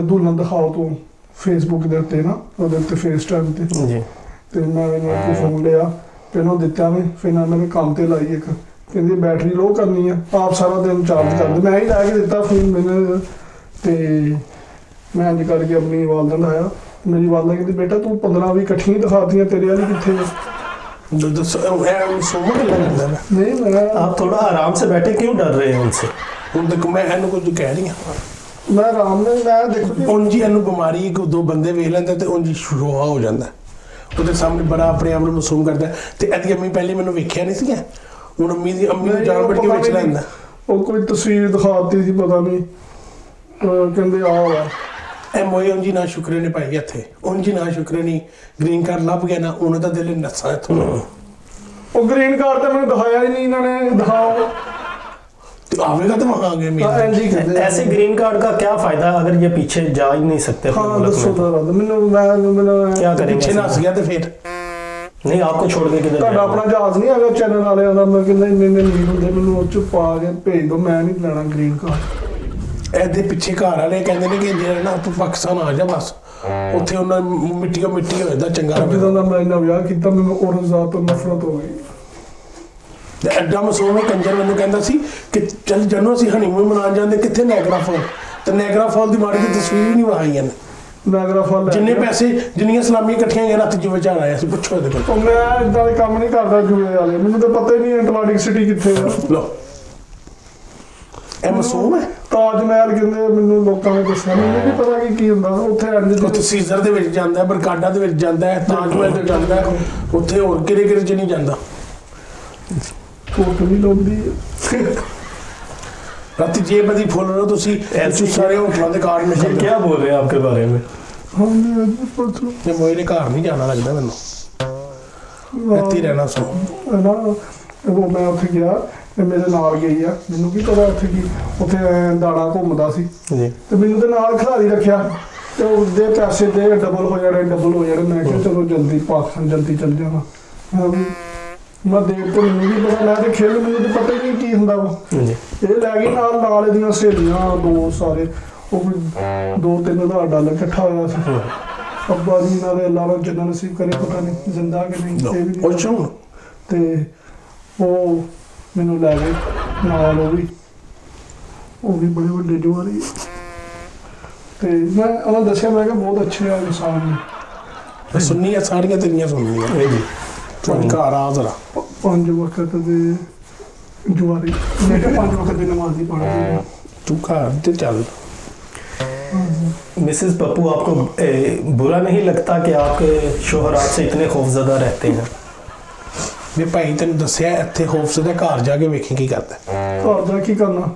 ਦੁਲਹਨ ਦਿਖਾਓ ਤੂੰ ਫੇਸਬੁੱਕ ਦੇ ਉੱਤੇ ਨਾ, ਉਹਦੇ ਉੱਤੇ ਫੇਸ ਟਾਈਮ ਤੇ। जी, ਤੇ ਮੈਂ ਇਹਨੂੰ ਫੋਨ ਲਿਆ, ਪਹਿਲਾਂ ਦਿੱਤਾ ਨਹੀਂ, ਫਿਰ ਇਹਨਾਂ ਨੇ ਕੰਮ ਤੇ ਲਾਈ ਇੱਕ, ਕਹਿੰਦੀ ਬੈਟਰੀ ਲੋ ਕਰਨੀ ਆ, ਆਪ ਸਾਰਾ ਦਿਨ ਚਾਰਜ ਕਰਦੇ। ਮੈਂ ਹੀ ਲਾ ਕੇ ਦਿੱਤਾ ਫੋਨ ਮੈਨੂੰ। ਤੇ ਮੈਂ ਇੰਝ ਕਰਕੇ ਆਪਣੀ ਵਾਲਦਾ ਨੂੰ ਆਇਆ, ਮੇਰੀ ਵਾਲਦਾ ਕਹਿੰਦੀ ਬੇਟਾ ਤੂੰ 15-20 ਇਕੱਠੀਆਂ ਦਿਖਾਤੀਆਂ, ਤੇਰੇ ਵਾਲੀ ਕਿੱਥੇ ਹੈ? ਦੱਸੋ ਇਹ ਮਾਸੂਮ ਲੱਗਦਾ ਨਾ। ਨਹੀਂ ਮੈਂ आप थोड़ा आराम से बैठे, क्यों डर रहे हैं उनसे? ਹੁਣ ਤੱਕ ਮੈਂ ਇਹਨੂੰ ਕੁਝ ਕਹਿ ਰਹੀ ਹਾਂ। ਮੈਂ ਆਰਾਮ ਨਾਲ ਮੈਂ ਦੇਖੋ ਜੀ ਉਂਝ ਹੀ ਇਹਨੂੰ ਬਿਮਾਰੀ ਇੱਕ ਦੋ ਬੰਦੇ ਵੇਖ ਲੈਂਦੇ ਤੇ ਉਂਝ ਹੀ ਸ਼ੋਹਾ ਹੋ ਜਾਂਦਾ। ਉਹਦੇ ਸਾਹਮਣੇ ਬੜਾ ਆਪਣੇ ਆਪ ਨੂੰ ਮਾਸੂਮ ਕਰਦਾ। ਤੇ ਇਹਦੀ ਅੰਮੀ ਪਹਿਲੇ ਮੈਨੂੰ ਵੇਖਿਆ ਨਹੀਂ ਸੀਗਾ, ਹੁਣ ਅੰਮੀ ਨੂੰ ਜਾਣ ਬੜ ਕੇ ਵੇਚ ਲੈਂਦਾ। ਉਹ ਕੋਈ ਤਸਵੀਰ ਦਿਖਾਤੀ ਸੀ, ਪਤਾ ਨਹੀਂ ਕਹਿੰਦੇ ਆ ਵਾ ਇਹ ਮੋਏ ਉਂਝ ਹੀ ਨਾ ਸ਼ੁਕਰੇ ਨੇ ਪਾਈ ਇੱਥੇ, ਉਂਝ ਹੀ ਨਾ ਸ਼ੁਕਰੇ ਨਹੀਂ ਗ੍ਰੀਨ ਕਾਰਡ ਲੱਭ ਗਿਆ ਨਾ, ਉਹਨਾਂ ਦਾ ਦਿਲ ਨੱਸਾ ਇੱਥੋਂ। ਉਹ ਗ੍ਰੀਨ ਕਾਰਡ ਤੇ ਮੈਨੂੰ ਦਿਖਾਇਆ ਹੀ ਨਹੀਂ ਇਹਨਾਂ ਨੇ। ਦਿਖਾਓ ਤੇ ਆਵੇਗਾ ਤਾਂ ਵਹਾਂ ਗਏ ਤਾਂ ਇੰਝ ਹੀ ਕਹਿੰਦੇ ਆ। ऐसे ग्रीन कार्ड का क्या फायदा अगर ये पीछे जा ही नहीं सकते अपने ਹਾਂ मुल्क ਦੱਸੋ में? ਤਾਂ ਮੈਨੂੰ क्या करेंगे? ਪਿੱਛੇ ਨੱਸ ਗਿਆ ਤੇ ਫਿਰ नहीं, आपको छोड़ के किधर ਤੁਹਾਡਾ जाएंगे? ਆਪਣਾ ਜਹਾਜ਼ ਨਹੀਂ ਹੈਗਾ ਚੈਨਲ ਵਾਲਿਆਂ ਦਾ? ਮੈਂ ਕਹਿੰਦਾ ਇੰਨੇ ਨੀਡ ਹੁੰਦੇ, ਮੈਨੂੰ ਉਹ ਚ ਪਾ ਕੇ ਭੇਜ ਦਿਓ, ਮੈਂ ਨਹੀਂ ਲੈਣਾ ਗ੍ਰੀਨ ਕਾਰਡ। ਇਹਦੇ ਪਿੱਛੇ ਘਰ ਵਾਲੇ ਕਹਿੰਦੇ ਨੇ ਕਿ ਜਿਹੜਾ ਨਾ ਤੂੰ ਪਾਕਿਸਤਾਨ ਆ ਜਾ ਬਸ, ਉੱਥੇ ਉਹਨਾਂ ਮਿੱਟੀ ਹੋ ਜਾਂਦਾ ਚੰਗਾ ਜਦੋਂ ਰਹੇਗਾ। ਦਾ ਮੈਂ ਇਹਨਾਂ ਵਿਆਹ ਕੀਤਾ ਮੈਨੂੰ ਔਰਤ ਜ਼ਾਤ ਤੋਂ ਨਫ਼ਰਤ ਹੋ ਗਈ। ਤੇ ਐਡਾ ਮਾਸੂਮ ਕੰਜਰ ਮੈਨੂੰ ਕਹਿੰਦਾ ਸੀ ਕਿ ਚੱਲ ਜਨੋ ਅਸੀਂ ਹਨੀਮੂਨ ਮਨਾਉਣ ਜਾਂਦੇ, ਕਿੱਥੇ ਨੈਗਰਾ ਫਾਲ? ਤੇ ਨੈਗਰਾ ਫਾਲ ਦੀ ਮਾੜੀ ਜਿਹੀ ਤਸਵੀਰ ਨਹੀਂ ਵਿਖਾਈਆਂ ਨੇ। ਨਾਗਰਾ ਫਲ ਜਿੰਨੇ ਪੈਸੇ ਜਿੰਨੀਆਂ ਸਲਾਮੀਆਂ ਇਕੱਠੀਆਂ ਹੋਈਆਂ ਰੱਤ ਜਿਵੇਂ ਝਾੜ ਆਇਆ ਸੀ, ਪੁੱਛੋ ਇਹਦੇ ਕੋਲ। ਉਹ ਮੈਂ ਇਦਾਂ ਦੇ ਕੰਮ ਨਹੀਂ ਕਰਦਾ ਜੂਏ ਵਾਲੇ, ਮੈਨੂੰ ਤਾਂ ਪਤਾ ਹੀ ਨਹੀਂ ਐਟਲਾਂਟਿਕ ਸਿਟੀ ਕਿੱਥੇ ਆ। ਲੋ ਇਹ ਮਾਸੂਮ ਹੈ। ਤਾਜ ਮਹਿਲ ਕਹਿੰਦੇ ਮੈਨੂੰ ਲੋਕਾਂ ਨੇ ਦੱਸਿਆ, ਮੈਨੂੰ ਨਹੀਂ ਪਤਾ ਕਿ ਕੀ ਹੁੰਦਾ ਉੱਥੇ। ਉੱਥੇ ਸੀਜ਼ਰ ਦੇ ਵਿੱਚ ਜਾਂਦਾ ਹੈ, ਬਰਕਾਡਾ ਦੇ ਵਿੱਚ ਜਾਂਦਾ ਹੈ, ਤਾਜ ਮਹਿਲ ਤੇ ਜਾਂਦਾ ਹੈ, ਉੱਥੇ ਹੋਰ ਕਿਹੜੇ ਚ ਨਹੀਂ ਜਾਂਦਾ। ਕੋਟ ਵੀ ਲਾਉਂਦੀ ਰਾਤੀ ਜੇਬ ਦੀ ਫੁੱਲ ਰੋ ਤੁਸੀਂ ਐਸੀ ਸਾਰੇ ਹੋਟਲਾਂ ਦੇ ਕਾਰਡ ये ਨਿਕਲਦੇ। क्या बोल रहे हैं आपके बारे में? ਹਾਂ ਮੈਂ ਪੁੱਛੋ ਤੇ ਮੋਏ ਦੇ ਘਰ ਨਹੀਂ ਜਾਣਾ ਲੱਗਦਾ ਮੈਨੂੰ, ਇੱਥੇ ਹੀ ਰਹਿਣਾ ਸੋ। ਨਾ ਉਹ ਮੈਂ ਉੱਥੇ ਗਿਆ ਤੇ ਮੇਰੇ ਨਾਲ ਗਈ ਆ, ਮੈਨੂੰ ਕੀ ਪਤਾ ਉੱਥੇ ਕੀ, ਉੱਥੇ ਦਾਣਾ ਘੁੰਮਦਾ ਸੀ जी, ਤੇ ਮੈਨੂੰ ਤੇ ਨਾਲ ਖਿਲਾੜੀ ਰੱਖਿਆ ਤੇ ਉਹਦੇ ਪੈਸੇ ਦੇ ਡਬਲ ਹੋ ਜਾਣੇ। ਮੈਂ ਕਿਹਾ ਚਲੋ ਜਲਦੀ ਪਾਕਿਸਤਾਨ ਜਲਦੀ ਚੱਲ ਜਾਣਾ। ਮੈਂ ਦੇਖ ਤੇ ਮੈਨੂੰ ਵੀ ਪਤਾ, ਮੈਂ ਤੇ ਖੇਲ ਮੈਨੂੰ ਤੇ ਪਤਾ ਹੀ ਨਹੀਂ ਕੀ ਹੁੰਦਾ ਵਾ। जी, ਇਹ ਲੈ ਗਈ ਨਾਲ ਇਹਦੀਆਂ ਸਹੇਲੀਆਂ ਦੋ ਸਾਰੇ, ਉਹ ਵੀ 2-3 ਹਜ਼ਾਰ ਡਾਲਰ ਇਕੱਠਾ ਹੋਇਆ ਸੀ। ਅੱਬਾ ਜੀ ਨਾਲ ਅਲਾਵਾ ਜੰਨਾ ਨਸੀਬ ਕਰੇ, ਪਤਾ ਨਹੀਂ ਜ਼ਿੰਦਾ ਕਿ ਨਹੀਂ, ਇਹ ਵੀ ਨਹੀਂ ਅੱਛਾ। ਤੇ ਉਹ ਮੈਨੂੰ ਲੈ ਗਏ ਨਾਲ, ਉਹ ਵੀ ਬੜੇ ਵੱਡੇ ਜਵਾਰੀ। ਤੇ ਮੈਂ ਉਹਨਾਂ ਦੱਸਿਆ, ਮੈਂ ਕਿਹਾ ਬਹੁਤ ਅੱਛੇ ਆ ਇਨਸਾਨ ਨੇ। ਸੁਣਨੀਆਂ ਸਾਰੀਆਂ ਤੇਰੀਆਂ ਸੁਣਨੀਆਂ जी ਤੂੰ ਘਰ ਆ ਜ਼ਰਾ। 5 ਵਕਤ ਦੇ ਜਵਾਰੀ, ਮੈਂ ਕਿਹਾ 5 ਵਕਤ ਦੀ ਨਮਾਜ਼ ਹੀ ਪੜ੍ਹਦੀ। ਤੂੰ ਘਰ ਤੇ ਚੱਲ। मिसेस पप्पू, आपको बुरा नहीं लगता कि आपके शोहर आपसे इतने खौफजदा रहते हैं? ਵੀ ਭਾਈ ਤੈਨੂੰ ਦੱਸਿਆ ਇੱਥੇ ਖੌਫਜ਼ਦਾ, ਘਰ ਜਾ ਕੇ ਵੇਖੀ ਕੀ ਕਰਦਾ। ਘਰ ਜਾ ਕੀ ਕਰਨਾ,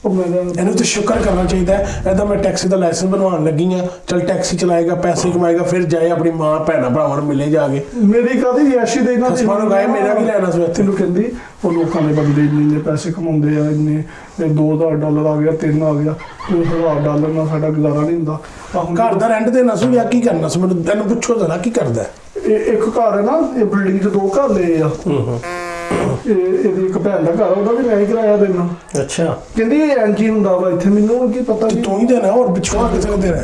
ਉਹ ਮੇਰਾ ਇਹਨੂੰ ਤੇ ਸ਼ੁਕਰ ਕਰਨਾ ਚਾਹੀਦਾ ਹੈ। ਇਹਦਾ ਮੈਂ ਟੈਕਸੀ ਦਾ ਲਾਇਸੈਂਸ ਬਣਵਾਉਣ ਲੱਗੀ ਆ, ਚਲ ਟੈਕਸੀ ਚਲਾਏਗਾ, ਪੈਸੇ ਕਮਾਏਗਾ, ਫਿਰ ਜਾਏ ਆਪਣੀ ਮਾਂ ਭੈਣਾਂ ਭਰਾਵਾਂ ਨੂੰ ਮਿਲੇ ਜਾ ਕੇ। ਮੇਰੀ ਕਾਹਦੀ ਐਸ਼ੀ ਦੇ ਇਹਨਾਂ ਖਸਮਾਂ ਨੂੰ ਗਾਏ, ਮੇਰਾ ਕੀ ਲੈਣਾ ਸੀ ਇੱਥੇ? ਤੈਨੂੰ ਕਹਿੰਦੀ ਉਹ ਲੋਕਾਂ ਦੇ ਬੰਦੇ ਇੰਨੇ ਪੈਸੇ ਕਮਾਉਂਦੇ ਆ, ਇੰਨੇ $2,000 ਆ ਗਿਆ, 3 ਆ ਗਿਆ, $1,000 ਨਾਲ ਸਾਡਾ ਗੁਜ਼ਾਰਾ ਨਹੀਂ ਹੁੰਦਾ। ਤਾਂ ਹੁਣ ਘਰ ਦਾ ਰੈਂਟ ਦੇਣਾ ਸੀ ਜਾਂ ਕੀ ਕਰਨਾ ਸੀ? ਮੈਨੂੰ ਤੈਨੂੰ ਪੁੱਛੋ ਜ਼ਰਾ ਕੀ ਕਰਦਾ ਹੈ? ਇਹ ਇੱਕ ਘਰ ਹੈ ਨਾ, ਇਹ ਬਿਲਡਿੰਗ 'ਚ 2 ਘਰ ਲਏ ਆ। ਇਹਦੀ ਇੱਕ ਭੈਣ ਦਾ ਘਰ, ਉਹਦਾ ਵੀ ਮੈਂ ਹੀ ਕਿਰਾਇਆ ਦੇਣਾ। अच्छा, ਕਹਿੰਦੀ ਇਹ ਐਂਜੀ ਹੁੰਦਾ ਵਾ ਇੱਥੇ, ਮੈਨੂੰ ਹੁਣ ਕੀ ਪਤਾ ਤੇ ਵੀ। ਤੂੰ ਹੀ ਦੇਣਾ, ਹੋਰ ਪਿੱਛੋਂ ਕਿਸੇ ਨੇ ਦੇਣਾ?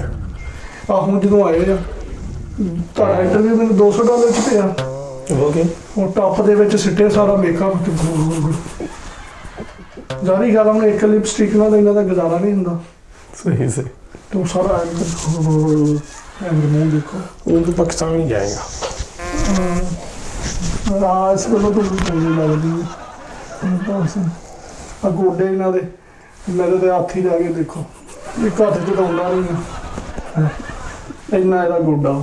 ਆ ਹੁਣ ਜਦੋਂ ਆਏ ਆ, ਤੁਹਾਡਾ ਇੰਟਰਵਿਊ ਮੈਨੂੰ $200 'ਚ ਪਿਆ। हो गया। ਉਹ ਟੱਪ ਦੇ ਵਿੱਚ ਸਿੱਟੇ ਸਾਰਾ ਮੇਕਅਪ। ਜਾਰੀ ਗੱਲ, ਹੁਣ ਇੱਕ ਲਿਪਸਟਿਕ ਨਾਲ ਤਾਂ ਇਹਨਾਂ ਦਾ ਗੁਜ਼ਾਰਾ ਨਹੀਂ ਹੁੰਦਾ। सही से। ਤੇ ਉਹ ਸਾਰਾ ਐਂਡ ਮੂੰਹ ਦੇਖੋ। ਉਹ ਤੂੰ ਪਾਕਿਸਤਾਨ ਹੀ ਜਾਏਗਾ। ਇਸ ਵੇਲੇ ਤੋਂ ਵੀ ਚੰਗੀ ਲੱਗਦੀ ਹੈ। ਬਸ ਆ ਗੋਡੇ ਇਹਨਾਂ ਦੇ, ਮੇਰੇ ਤੇ ਹੱਥ ਹੀ ਜਾ ਕੇ ਦੇਖੋ, ਇੱਕ ਹੱਥ ਚ ਆਉਂਦਾ ਨਹੀਂ ਹੈ, ਇੰਨਾ ਇਹਦਾ ਗੋਡਾ।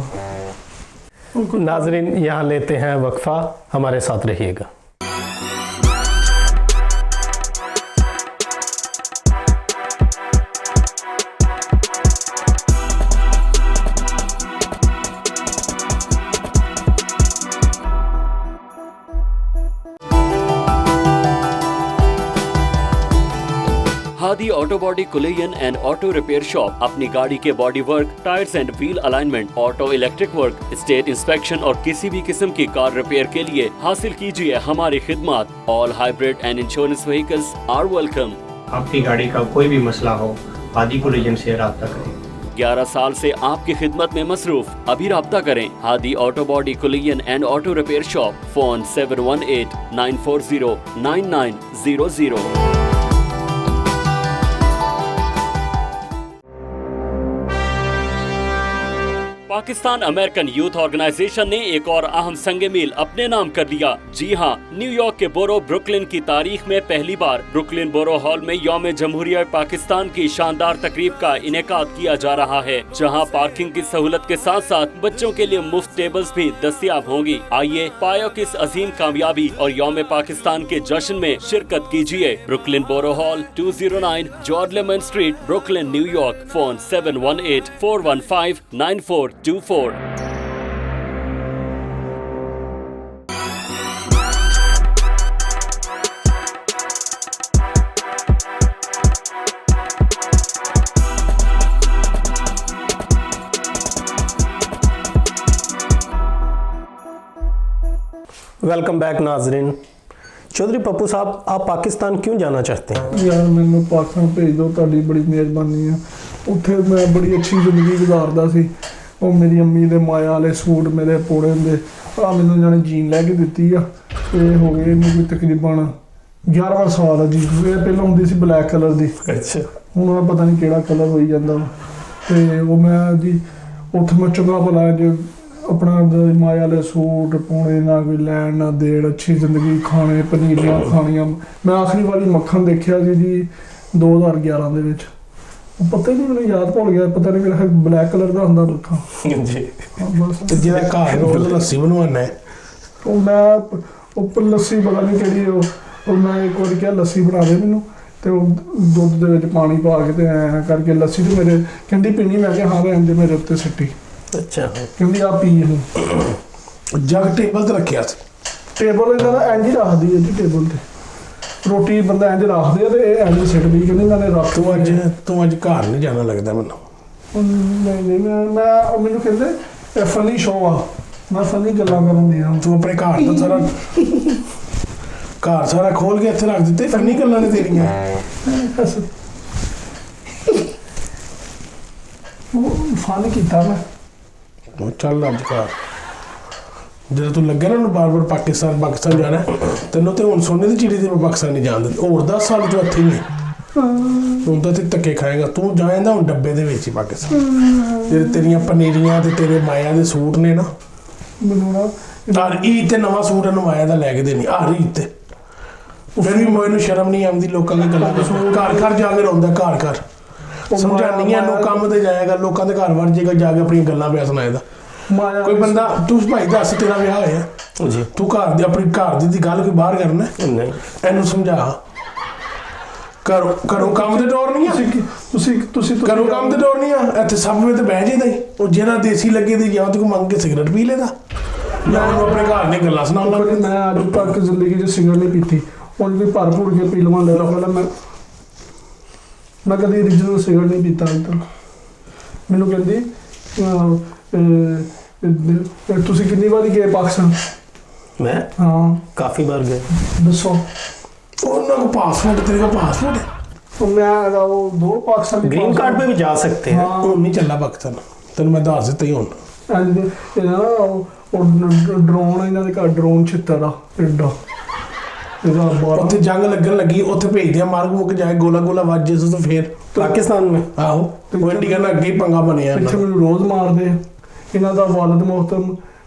नाजरीन, यहाँ लेते हैं वक्फा, हमारे साथ रहिएगा। Hadi Auto Body Collision and Auto Repair Shop अपनी गाड़ी के body work, tyres and wheel alignment, auto electric work, state inspection और किसी भी किस्म की कार रिपेयर के लिए हासिल कीजिए हमारी खिदमत। All hybrid and insurance vehicles are welcome. आपकी गाड़ी का कोई भी मसला हो, हादी कुलेयन से रब्ता करें। 11 साल से आपकी खिदमत में मसरूफ, अभी राब्ता करें। Hadi Auto Body Collision and Auto Repair Shop, phone 7189409900। Pakistan American Youth Organization ने एक और अहम संग मील अपने नाम कर लिया। जी हां, न्यूयॉर्क के बोरो ब्रुकलिन की तारीख में पहली बार ब्रुकलिन बोरो हॉल में यौम जमहूरिया पाकिस्तान की शानदार तकरीब का इनेकाद किया जा रहा है, जहां पार्किंग की सहूलत के साथ साथ बच्चों के लिए मुफ्त टेबल्स भी दस्तयाब होंगी। आइए पायो की इस अजीम कामयाबी और यौम पाकिस्तान के जश्न में शिरकत कीजिए। Brooklyn Borough Hall, 209 Joralemon Street, Brooklyn, New York. Phone 7184159424। Welcome back Nazreen. Chaudhry Pappu साहब, आप पाकिस्तान क्यों जाना चाहते हैं? ਯਾਰ ਮੈਨੂੰ ਪਾਕਿਸਤਾਨ ਭੇਜ ਦਿਓ, ਤੁਹਾਡੀ ਬੜੀ ਮਿਹਰਬਾਨੀ ਆ। ਉੱਥੇ ਮੈਂ ਬੜੀ ਅੱਛੀ ਜ਼ਿੰਦਗੀ ਗੁਜ਼ਾਰਦਾ ਸੀ। ਉਹ ਮੇਰੀ ਅੰਮੀ ਦੇ ਮਾਇਆ ਵਾਲੇ ਸੂਟ ਮੇਰੇ ਪੋੜੇ ਹੁੰਦੇ ਆ, ਮੈਨੂੰ ਜਾਣੇ ਜੀਨ ਲੈ ਕੇ ਦਿੱਤੀ ਆ। ਇਹ ਹੋ ਗਏ ਇਹਨੂੰ ਕੋਈ ਤਕਰੀਬਨ 11ਵਾਂ ਸਾਲ ਆ ਜੀ। ਇਹ ਪਹਿਲਾਂ ਹੁੰਦੀ ਸੀ ਬਲੈਕ ਕਲਰ ਦੀ, अच्छा, ਹੁਣ ਉਹ ਪਤਾ ਨਹੀਂ ਕਿਹੜਾ ਕਲਰ ਹੋਈ ਜਾਂਦਾ ਵਾ। ਤੇ ਉਹ ਮੈਂ ਜੀ ਉੱਥੇ ਮੈਂ ਚੰਗਾ ਭਲਾ ਜੇ ਆਪਣਾ ਮਾਇਆ ਵਾਲੇ ਸੂਟ ਪਾਉਣੇ, ਨਾ ਕੋਈ ਲੈਣ ਨਾ ਦੇਣ, ਅੱਛੀ ਜ਼ਿੰਦਗੀ, ਖਾਣੇ ਪਨੀਰੀਆਂ ਖਾਣੀਆਂ। ਮੈਂ ਆਖਰੀ ਵਾਰੀ ਮੱਖਣ ਦੇਖਿਆ ਸੀ ਜੀ 2011 ਦੇ ਵਿੱਚ। ਉਹ ਪਤਾ ਹੀ ਨਹੀਂ, ਮੈਨੂੰ ਯਾਦ ਭੁੱਲ ਗਿਆ, ਪਤਾ ਨਹੀਂ ਮੇਰਾ ਬਲੈਕ ਕਲਰ ਦਾ ਹੁੰਦਾ ਮੱਖਣ। जी। ਬਸ ਤੇ ਜਿਹੜਾ ਘਰ ਰੋਜ਼ ਲੱਸੀ ਬਣਵਾਉਣਾ ਹੈ, ਉਹ ਮੈਂ ਉੱਪਰ ਲੱਸੀ ਪਤਾ ਨਹੀਂ ਕਿਹੜੀ ਉਹ ਮੈਂ ਇੱਕ ਵਾਰੀ ਕਿਹਾ ਲੱਸੀ ਬਣਾ ਦੇ ਮੈਨੂੰ, ਤੇ ਉਹ ਦੁੱਧ ਦੇ ਵਿੱਚ ਪਾਣੀ ਪਾ ਕੇ ਤੇ ਐਂ ਕਰਕੇ ਲੱਸੀ ਤੇ ਮੇਰੇ ਕਹਿੰਦੀ ਪੀਣੀ। ਮੈਂ ਕਿਹਾ ਹਾਂ ਰਹਿਣ ਦੇ, ਮੇਰੇ ਉੱਤੇ ਸਿੱਟੀ। अच्छा, ਕਹਿੰਦੀ ਆ ਪੀ ਇਹਨੂੰ। ਜਗ ਟੇਬਲ ਤੇ ਰੱਖਿਆ ਸੀ। ਟੇਬਲ ਇਹਨਾਂ ਦਾ ਇੰਝ ਹੀ ਰੱਖਦੀ ਹੈ ਜੀ, ਟੇਬਲ ਤੇ ਰੋਟੀ ਬੰਦਾ ਇੰਝ ਰੱਖਦੇ ਆ ਤੇ ਇਹ ਇੰਝ ਸਿੱਟਦੀ। ਕਹਿੰਦੀ ਮੈंने ਰੱਖ ਤੂੰ ਅੱਜ ਘਰ ਨਹੀਂ ਜਾਣਾ ਲੱਗਦਾ ਮੈਨੂੰ। ਨਹੀਂ ਮੈਂ ਉਹ ਮੈਨੂੰ ਕਹਿੰਦੇ ਇਹ ਫਨੀ ਸ਼ੋਅ ਆ, ਮੈਂ ਫਨੀ ਗੱਲਾਂ ਕਰਨ ਦੀ ਆ। ਤੂੰ ਆਪਣੇ ਘਰ ਦਾ ਸਾਰਾ ਘਰ ਸਾਰਾ ਖੋਲ ਕੇ ਇੱਥੇ ਰੱਖ ਦਿੱਤੇ, ਫੰਨੀ ਗੱਲਾਂ ਨੇ ਤੇਰੀਆਂ। ਉਹ ਫਨ ਕੀਤਾ ਮੈਂ। ਉਹ ਚੱਲ ਅੱਜ ਘਰ ਜਦੋਂ ਤੂੰ ਲੱਗਿਆ ਨਾ ਬਾਰ-ਬਾਰ ਪਾਕਿਸਤਾਨ ਜਾਣਾ ਤੈਨੂੰ ਤੇ ਹੁਣ ਸੋਨੇ ਦੀ ਚਿੜੀ ਤੇ ਪਾਕਿਸਤਾਨ ਨਹੀਂ ਜਾਣ ਦਿੰਦੇ। ਹੋਰ 10 ਸਾਲ ਤੂੰ ਇੱਥੇ ਹੀ ਨਹੀਂ, ਹੁਣ ਤਾਂ ਤੇ ਧੱਕੇ ਖਾਏਗਾ। ਤੂੰ ਜਾਏਂਦਾ ਹੁਣ ਡੱਬੇ ਦੇ ਵਿੱਚ ਹੀ ਪਾਕਿਸਤਾਨ। ਜਿਹੜੇ ਤੇਰੀਆਂ ਪਨੀਰੀਆਂ ਤੇ ਤੇਰੇ ਮਾਇਆ ਦੇ ਸੂਟ ਨੇ ਨਾ, ਮੈਨੂੰ ਨਾ ਹਰ ਈਦ ਤੇ ਨਵਾਂ ਸੂਟ ਇਹਨੂੰ ਮਾਇਆ ਦਾ ਲੈ ਕੇ ਦੇਣੀ ਹਰ ਈਦ ਤੇ। ਫਿਰ ਵੀ ਮੈਨੂੰ ਸ਼ਰਮ ਨਹੀਂ ਆਉਂਦੀ ਲੋਕਾਂ ਦੀ ਗੱਲਾਂ ਤੋਂ। ਘਰ ਘਰ ਜਾ ਕੇ ਰੋਂਦਾ, ਘਰ ਘਰ ਸਮਝਾਉਂਦੀ ਇਹਨੂੰ ਕੰਮ ਤੇ ਜਾਏਗਾ, ਲੋਕਾਂ ਦੇ ਘਰ ਵੜ ਜਾਏਗਾ, ਜਾ ਕੇ ਆਪਣੀਆਂ ਗੱਲਾਂ ਪਿਆ ਸੁਣਾਏਗਾ। ਮਾਇਆ ਕੋਈ ਬੰਦਾ ਤੂੰ ਭਾਈ ਦੱਸ ਤੇਰਾ ਵਿਆਹ ਹੋਇਆ ਜੀ ਤੂੰ ਘਰ ਦੀ ਆਪਣੀ ਘਰ ਦੀ ਗੱਲ ਕੋਈ ਬਾਹਰ ਕਰਨਾ नहीं ਇਹਨੂੰ ਸਮਝਾ। ਘਰੋਂ ਕੰਮ ਤੇ ਡੋਰ ਨਹੀਂ ਆ, ਤੁਸੀਂ ਘਰੋਂ ਕੰਮ ਤੇ ਡੋਰ ਨਹੀਂ ਆ। ਇੱਥੇ ਸਭ ਵੇ ਤੇ ਬਹਿ ਜਾਂਦਾ ਹੀ ਉਹ ਜਿਹੜਾ ਦੇਸੀ ਲੱਗੇ ਦੀ ਜਾਂ ਤੇ ਕੋਈ ਮੰਗ ਕੇ ਸਿਗਰਟ ਪੀ ਲੈਦਾ ਜਾਂ ਉਹਨੂੰ ਆਪਣੇ ਘਰ ਦੀਆਂ ਗੱਲਾਂ ਸੁਣਾਉਣ ਲੱਗ ਪੈਂਦਾ। ਮੈਂ ਅੱਜ ਤੱਕ ਜ਼ਿੰਦਗੀ 'ਚ ਸਿਗਰਟ ਨਹੀਂ ਪੀਤੀ। ਹੁਣ ਵੀ ਭਰ ਭੁਰ ਕੇ ਪੀ ਲਵਾਂ ਲੈ ਲਾ। ਮੈਂ ਕਦੀ original ਸਿਗਰਟ ਨਹੀਂ ਪੀਤਾ ਅੱਜ ਤੱਕ। ਮੈਨੂੰ ਕਹਿੰਦੀ ਤੁਸੀਂ ਕਿੰਨੀ ਵਾਰੀ ਗਏ ਪਾਕਿਸਤਾਨ? मैं ਹਾਂ काफ़ी बार गए। ਦੱਸੋ। ਉਹਨਾਂ ਕੋਲ ਪਾਸਪੋਰਟ, ਤੇਰੇ ਕੋਲ ਪਾਸਪੋਰਟ ਹੈ? ਮੈਂ ਉਹ 2 ਪਾਕਿਸਤਾਨੀ ग्रीन कार्ड पे भी जा सकते हैं। ਹੁਣ ਨਹੀਂ ਚੱਲਾ ਪਾਕਿਸਤਾਨ, ਤੈਨੂੰ ਮੈਂ ਦੱਸ ਦਿੱਤਾ ਹੀ ਹੁਣ। ਉਹ ਡਰੋਨ ਇਹਨਾਂ ਦੇ ਘਰ ਡਰੋਨ ਛਿੱਤਰ ਦਾ ਏਡਾ ਇਹਦਾ ਬਾਹਰ ਉੱਥੇ ਜੰਗ ਲੱਗਣ ਲੱਗੀ, ਉੱਥੇ ਭੇਜਦੇ ਆ, ਮਾਰ ਮੁੱਕ ਜਾਏ, ਗੋਲਾ ਵੱਜ ਜੇ ਤਾਂ ਫੇਰ पाकिस्तान में ਆਹੋ ਉਹ ਇੰਡੀਆ ਨਾਲ ਅੱਗੇ ਹੀ ਪੰਗਾ ਬਣਿਆ। ਇੱਥੇ ਮੈਨੂੰ ਰੋਜ਼ ਮਾਰਦੇ ਆ। ਇਹਨਾਂ ਦਾ ਵਾਲਦ ਮੁਹਤਰਮ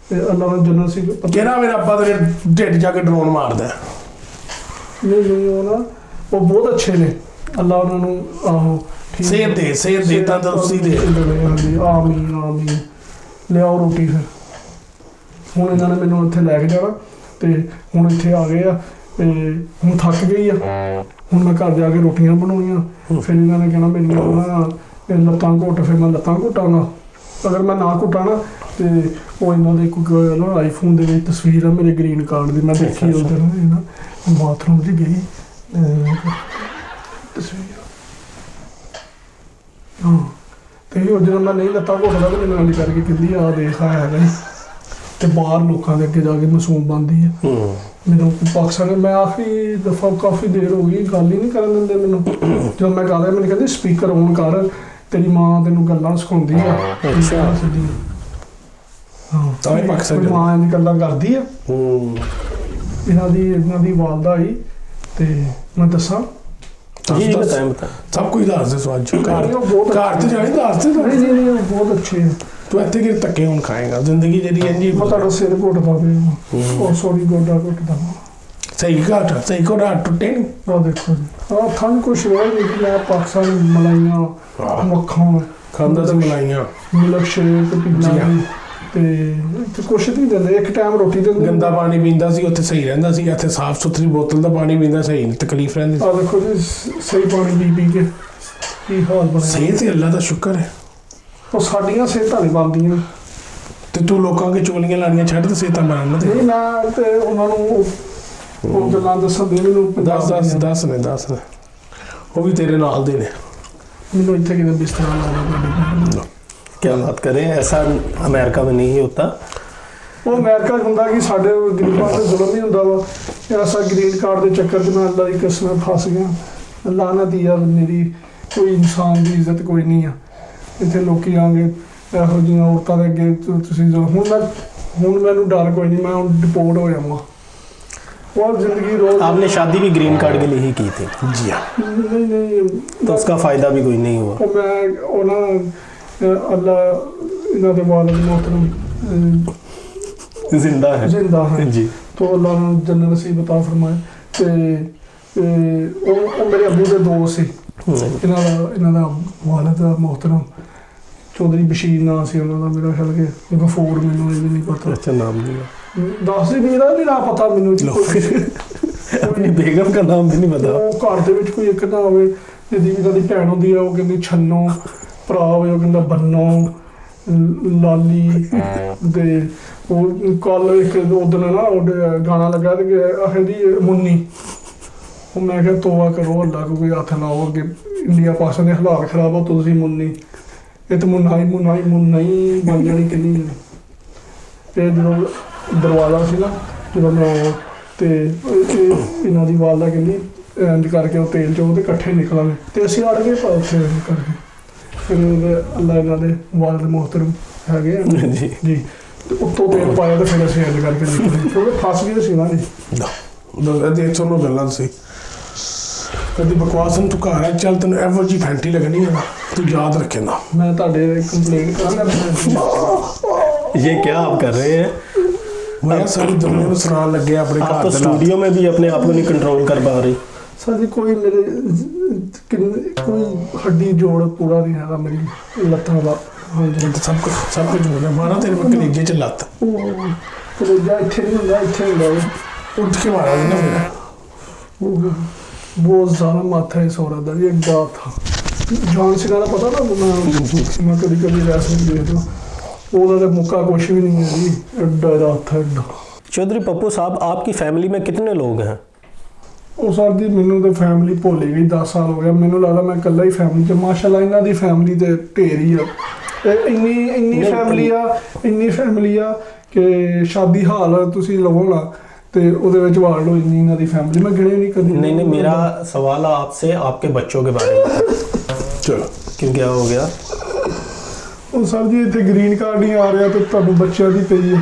ਅੱਲਾਹ ਦਾ ਜਨਰਲ ਸੀ। ਕਿਹੜਾ ਮੇਰਾ ਅੱਬਾ ਤੇਰੇ ਢਿੱਡ ਜਾ ਕੇ ਡਰੋਨ ਮਾਰਦਾ? ਨਹੀਂ ਉਹ ਨਾ ਉਹ ਬਹੁਤ ਅੱਛੇ ਨੇ। ਅੱਲਾਹ ਉਹਨਾਂ ਨੂੰ ਆਹੋ ਸਿਹਤ ਦੇ ਤੰਦਰੁਸਤੀ ਦੇ। ਹਾਂਜੀ ਆਮੀਨ ਆਮੀਨ। ਲਿਆਓ ਰੋਟੀ ਫਿਰ। ਹੁਣ ਇਹਨਾਂ ਨੇ ਮੈਨੂੰ ਇੱਥੇ ਲੈ ਕੇ ਜਾਣਾ ਤੇ ਹੁਣ ਇੱਥੇ ਆ ਗਏ ਆ ਤੇ ਹੁਣ ਥੱਕ ਗਈ ਆ। ਹੁਣ ਮੈਂ ਘਰ ਜਾ ਕੇ ਰੋਟੀਆਂ ਬਣਾਉਣੀਆਂ। ਫਿਰ ਇਹਨਾਂ ਨੇ ਕਹਿਣਾ ਮੇਰੀਆਂ ਨਾ ਲੱਤਾਂ ਘੁੱਟ। ਫਿਰ ਮੈਂ ਲੱਤਾਂ ਘੁੱਟਾਂਗਾ। ਅਗਰ ਮੈਂ ਨਾ ਘੁੱਟਾਂ ਨਾ ਤੇ ਉਹ ਇਹਨਾਂ ਦੇ ਕੋਈ ਨਾ ਆਈਫੋਨ ਦੇ ਵਿੱਚ ਤਸਵੀਰ ਆ ਮੇਰੇ ਗ੍ਰੀਨ ਕਾਰਡ ਦੀ। ਮੈਂ ਦੇਖੀ ਉਸ ਦਿਨ ਨਾ ਬਾਥਰੂਮ 'ਚ ਗਈ ਤਸਵੀਰ। ਹਾਂ ਤੇ ਉਹ ਜਦੋਂ ਮੈਂ ਨਹੀਂ ਲੱਤਾਂ ਘੁੱਟਦਾ ਤੇ ਮੈਨੂੰ ਨਾਲ ਕਰਕੇ ਕਹਿੰਦੀ ਆ ਦੇਖ ਆ ਹੈਗਾ ਹੀ। ਤੇ ਬਾਹਰ ਲੋਕਾਂ ਦੇ ਅੱਗੇ ਜਾ ਕੇ ਮਾਸੂਮ ਬਣਦੀ ਆ। ਮੈਨੂੰ ਪਾਕਿਸਤਾਨ ਮੈਂ ਆਖਰੀ ਦਫਾ ਕਾਫੀ ਦੇਰ ਹੋ ਗਈ ਗੱਲ ਹੀ ਨਹੀਂ ਕਰਨ ਦਿੰਦੇ ਮੈਨੂੰ। ਜਦੋਂ ਮੈਂ ਗੱਲ ਮੈਨੂੰ ਕਹਿੰਦੇ ਸਪੀਕਰ ਔਨ ਕਰ, ਤੇਰੀ ਮਾਂ ਤੈਨੂੰ ਗੱਲਾਂ ਸਿਖਾਉਂਦੀ ਆ। ਅੱਛਾ। ਹਾਂ ਤਾਂ ਹੀ ਪਾਕਿਸਤਾਨ ਮਾਂ ਇੰਨੀ ਗੱਲਾਂ ਕਰਦੀ ਆ। ਇਹਨਾਂ ਦੀ ਵਾਲਦਾ ਆਈ ਤੇ ਮੈਂ ਦੱਸਾਂ जी बताएं। ਸਭ ਕੁਝ ਦੱਸ ਦੇ ਸਵਾਜ ਘਰ ਤੇ ਜਾਣੀ ਦੱਸ ਦੇ। ਨਹੀਂ ਉਹ ਬਹੁਤ ਅੱਛੇ ਆ। ਤੂੰ ਇੱਥੇ ਕਿ ਧੱਕੇ ਹੁਣ ਖਾਏਗਾ ਜ਼ਿੰਦਗੀ ਜਿਹੜੀ ਇੰਜੀ। ਮੈਂ ਤੁਹਾਡਾ ਸਿਰ ਘੁੱਟਦਾ ਪਿਆ। ਉਹ ਸੌਰੀ ਗੋਡਾ ਘੁੱਟਦਾ। ਸਹੀ ਘਾਟਾ ਟੁੱਟੇ ਨਹੀਂ। ਆਹ ਦੇਖੋ ਜੀ ਆਹ ਥਾਂ ਕੁਛ ਰਹਿ ਨਹੀਂ ਕਿ ਮੈਂ ਪਾਕਿਸਤਾਨ ਮਲਾਈਆਂ ਮੱਖਣ ਖਾਂਦਾ ਸੀ ਮਲਾਈਆਂ, ਮਿਲਕ ਸ਼ੇਕ ਪੀਣਾ ਜੀ ਹਾਂ। ਸੀ ਤੇ ਕੁਛ ਨਹੀਂ ਦਿੰਦੇ। ਇੱਕ ਟਾਈਮ ਰੋਟੀ ਦਿੰਦੇ। ਗੰਦਾ ਪਾਣੀ ਪੀਂਦਾ ਸੀ, ਉੱਥੇ ਸਹੀ ਰਹਿੰਦਾ ਸੀ। ਇੱਥੇ ਸਾਫ਼ ਸੁਥਰੀ ਬੋਤਲ ਦਾ ਪਾਣੀ ਪੀਂਦਾ, ਸਹੀ ਨਹੀਂ ਤਕਲੀਫ ਰਹਿੰਦੀ। ਆਹ ਦੇਖੋ ਜੀ ਸਹੀ ਪਾਣੀ ਪੀ ਕੇ ਕੀ ਹਾਲ ਬਣਿਆ। ਸਿਹਤ ਹੀ ਅੱਲਾ ਦਾ ਸ਼ੁਕਰ ਹੈ। ਉਹ ਸਾਡੀਆਂ ਸਿਹਤਾਂ ਨਹੀਂ ਬਣਦੀਆਂ। ਤੇ ਤੂੰ ਲੋਕਾਂ ਕੇ ਚੁਗਲੀਆਂ ਲਾਣੀਆਂ ਛੱਡ ਤੇ ਸਿਹਤਾਂ ਬਣਨ ਤੇ ਨਹੀਂ ਮੈਂ ਤੇ ਉਹਨਾਂ ਨੂੰ ਉਹ ਗੱਲਾਂ ਦੱਸਣ ਦੇ ਮੈਨੂੰ ਦੱਸ ਨੇ ਉਹ ਵੀ ਤੇਰੇ ਨਾਲ ਦੇ ਨੇ। ਮੈਨੂੰ ਇੱਥੇ ਕਿਤੇ ਬਿਸਤਰਾ ਲਾ क्या बात करें, ऐसा अमेरिका में नहीं होता। ਉਹ ਅਮਰੀਕਾ 'ਚ ਹੁੰਦਾ ਕਿ ਸਾਡੇ ਗਰੀਬਾਂ ਤੇ ਜ਼ੁਲਮ ਹੀ ਹੁੰਦਾ ਵਾ। ਐਸਾ ਗ੍ਰੀਨ ਕਾਰਡ ਦੇ ਚੱਕਰ 'ਚ ਮੈਂ ਅੱਲਾ ਦੀ ਕਸਮ ਫਸ ਗਿਆ। ਅੱਲਾ ਨਾ ਦੀ ਯਾਰ ਮੇਰੀ ਕੋਈ ਇਨਸਾਨ ਦੀ ਇੱਜ਼ਤ ਕੋਈ ਨਹੀਂ ਆ ਇੱਥੇ। ਲੋਕੀ ਆਂਗੇ ਇਹੋ ਜਿਹੀਆਂ ਔਰਤਾਂ ਦੇ ਅੱਗੇ ਤੁਸੀਂ ਹੁਣ ਮੈਨੂੰ ਡਰ ਕੋਈ ਨਹੀਂ। ਮੈਂ ਹੁਣ ਡਿਪੋਰਟ ਹੋ ਜਾਵਾਂ। और जिंदगी रोज आपने शादी भी ग्रीन कार्ड के लिए ही की थी? जी हाँ। नहीं तो उसका फ़ायदा भी कोई नहीं हुआ? और मैं और ना अल्लाह इन्हों के वालिद मोहतरम जिंदा है? जिंदा है जी। तो अल्लाह ने जन्नत नसीब अता फरमाए। ते ਉਹ ਮੇਰੇ ਅੱਬੂ ਦੇ ਦੋਸਤ ਸੀ। ਇਹਨਾਂ ਦਾ ਵਾਲਿਦ मोहतरम चौधरी बशीर नाम से उन्होंने मेरा ख्याल के गफूर मैनू ये भी नहीं पता। अच्छा नाम नहीं दस भी मेरा भी ना पता मैनू अपनी बेगम का नाम भी नहीं पता। ਉਹ ਘਰ ਦੇ ਵਿੱਚ ਕੋਈ ਇੱਕ ਨਾ ਹੋਵੇ ਜਿਹਦੀ ਇਹਨਾਂ ਦੀ ਭੈਣ ਹੁੰਦੀ ਆ ਉਹ ਕਹਿੰਦੀ ਛੰਨੋ, ਭਰਾ ਹੋਵੇ ਉਹ ਕਹਿੰਦਾ ਬੰਨੋ, ਲਾਲੀ ਤੇ ਉਹ ਕੱਲ ਇੱਕ ਉਦਣ ਨਾ ਉਹ ਗਾਣਾ ਲੱਗਾ ਤੇ ਆਖਦੀ ਮੁੰਨੀ। ਉਹ ਮੈਂ ਕਿਹਾ ਤੋਬਾ ਕਰੋ ਅੱਲਾ ਕੋ ਕੋਈ ਹੱਥ ਨਾ ਹੋ ਅੱਗੇ ਇੰਡੀਆ ਪਾਕਿਸਤਾਨ ਦੇ ਹਾਲਾਤ ਖਰਾਬ ਹੋ ਤੁਸੀਂ ਮੁੰਨੀ ਇਹ ਤਾਂ ਮੁੰਨਾ ਹੀ ਬਣ ਜਾਣੀ ਕਿੰਨੀ। ਤੇ ਜਦੋਂ ਦਰਵਾਜ਼ਾ ਸੀ ਨਾ ਜਦੋਂ ਮੈਂ ਆਇਆ ਤੇ ਇਹਨਾਂ ਦੀ ਵਾਲਦਾ ਕਹਿੰਦੀ ਇੰਜ ਕਰਕੇ ਉਹ ਤੇਲ ਚੋਂ ਤੇ ਇਕੱਠੇ ਨਿਕਲਾਂਗੇ ਤੇ ਅਸੀਂ ਅੜ ਗਏ ਉੱਥੇ ਕਰਕੇ। ਫਿਰ ਉਹਦੇ ਅੱਲਾ ਇਹਨਾਂ ਦੇ ਵਾਲਦ ਮੁਹਤਰਮ ਹੈਗੇ ਆ ਜੀ। ਜੀ, ਤੇ ਉੱਤੋਂ ਤੇਲ ਪਾਇਆ ਤੇ ਫਿਰ ਅਸੀਂ ਇੰਜ ਕਰਕੇ ਨਿਕਲੇ ਕਿਉਂਕਿ ਫਸ ਗਏ ਸੀ ਨਾ ਜੀ। ਇਹਦੇ ਤੁਹਾਨੂੰ ਗੱਲਾਂ ਸੀ ਕਦੀ ਬਕਵਾਸ ਨੂੰ ਤੂੰ ਘਰ ਆ ਚੱਲ ਤੈਨੂੰ ਇਹੋ ਜਿਹੀ ਫੈਂਟੀ ਲੱਗਣੀ ਹੈ ਨਾ ਤੂੰ ਯਾਦ ਰੱਖੇ ਨਾ। ਮੈਂ ਤੁਹਾਡੇ ਕੰਪਲੇਂਟ ਕਰਾਂਗਾ। ये क्या आप कर रहे हैं? ਮੈਂ ਸਾਰੀ ਦੁਨੀਆ ਨੂੰ ਸੁਣਾਉਣ ਲੱਗਿਆ ਆਪਣੇ आप ਘਰ तो ਦੇ ਨਾਲ। स्टूडियो में भी अपने आप को नहीं कंट्रोल कर पा रही। ਸਰ ਜੀ ਕੋਈ ਮੇਰੇ ਕੋਈ ਹੱਡੀ ਜੋੜ ਪੂਰਾ ਨਹੀਂ ਹੈਗਾ ਮੇਰੀ ਲੱਤਾਂ ਦਾ। ਹਾਂਜੀ, ਸਭ ਕੁਝ ਹੋ ਗਿਆ ਮਾਰਾ ਤੇਰੇ ਮੈਂ ਕਲੇਜੇ ਚ ਲੱਤ ਉਹ ਕਲੇਜਾ ਇੱਥੇ ਨਹੀਂ ਹੁੰਦਾ, ਇੱਥੇ ਹੁੰਦਾ ਵਾ। ਉੱਠ ਕੇ ਮਾਰਾ ਨਾ ਮੇਰਾ। ਉਹ ਬਹੁਤ ਜ਼ਿਆਦਾ ਮਾਥਾ ਇਸ ਔਰਤ ਦਾ ਜੀ, ਐਡਾ ਥਾ ਜਾਨ ਸਿੰਘਾਂ ਦਾ ਪਤਾ ਨਾ, ਮੈਂ ਕਦੀ ਕਦੀ ਰੈਸਲਿੰਗ ਦੇਖਦਾ, ਉਹਦਾ ਤਾਂ ਮੁੱਕਾ ਕੁਛ ਵੀ ਨਹੀਂ ਹੈ ਜੀ, ਐਡਾ ਇਹਦਾ ਹੱਥ ਹੈ ਐਡਾ। चौधरी पप्पू साहब, आपकी फैमिली में कितने लोग हैं? ਉਹ ਸਰ ਜੀ ਮੈਨੂੰ ਤਾਂ ਫੈਮਿਲੀ ਭੁੱਲ ਹੀ ਗਈ, 10 ਸਾਲ ਹੋ ਗਿਆ ਮੈਨੂੰ ਲੱਗਦਾ ਮੈਂ ਇਕੱਲਾ ਹੀ ਫੈਮਿਲੀ 'ਚ। ਮਾਸ਼ਾਅੱਲਾ ਇਹਨਾਂ ਦੀ ਫੈਮਿਲੀ ਤੇ ਢੇਰ ਹੀ ਆ, ਤੇ ਇੰਨੀ ਫੈਮਿਲੀ ਆ ਕਿ ਸ਼ਾਦੀ ਹਾਲ ਤੁਸੀਂ ਲਵੋ ਨਾ ਤੇ ਉਹਦੇ ਵਿੱਚ ਵਾੜ ਲਓ, ਇੰਨੀ ਇਹਨਾਂ ਦੀ ਫੈਮਿਲੀ ਮੈਂ ਗਿਣੇ ਨਹੀਂ ਕਦੀ। नहीं, मेरा सवाल है आपसे आपके बच्चों के बारे में। ਚਲੋ क्यों, क्या हो गया? ਉਹ ਸਰ ਜੀ ਇੱਥੇ ਗ੍ਰੀਨ ਕਾਰਡ ਨਹੀਂ ਆ ਰਿਹਾ ਤੇ ਤੁਹਾਨੂੰ ਬੱਚਿਆਂ ਦੀ ਪਈ ਹੈ।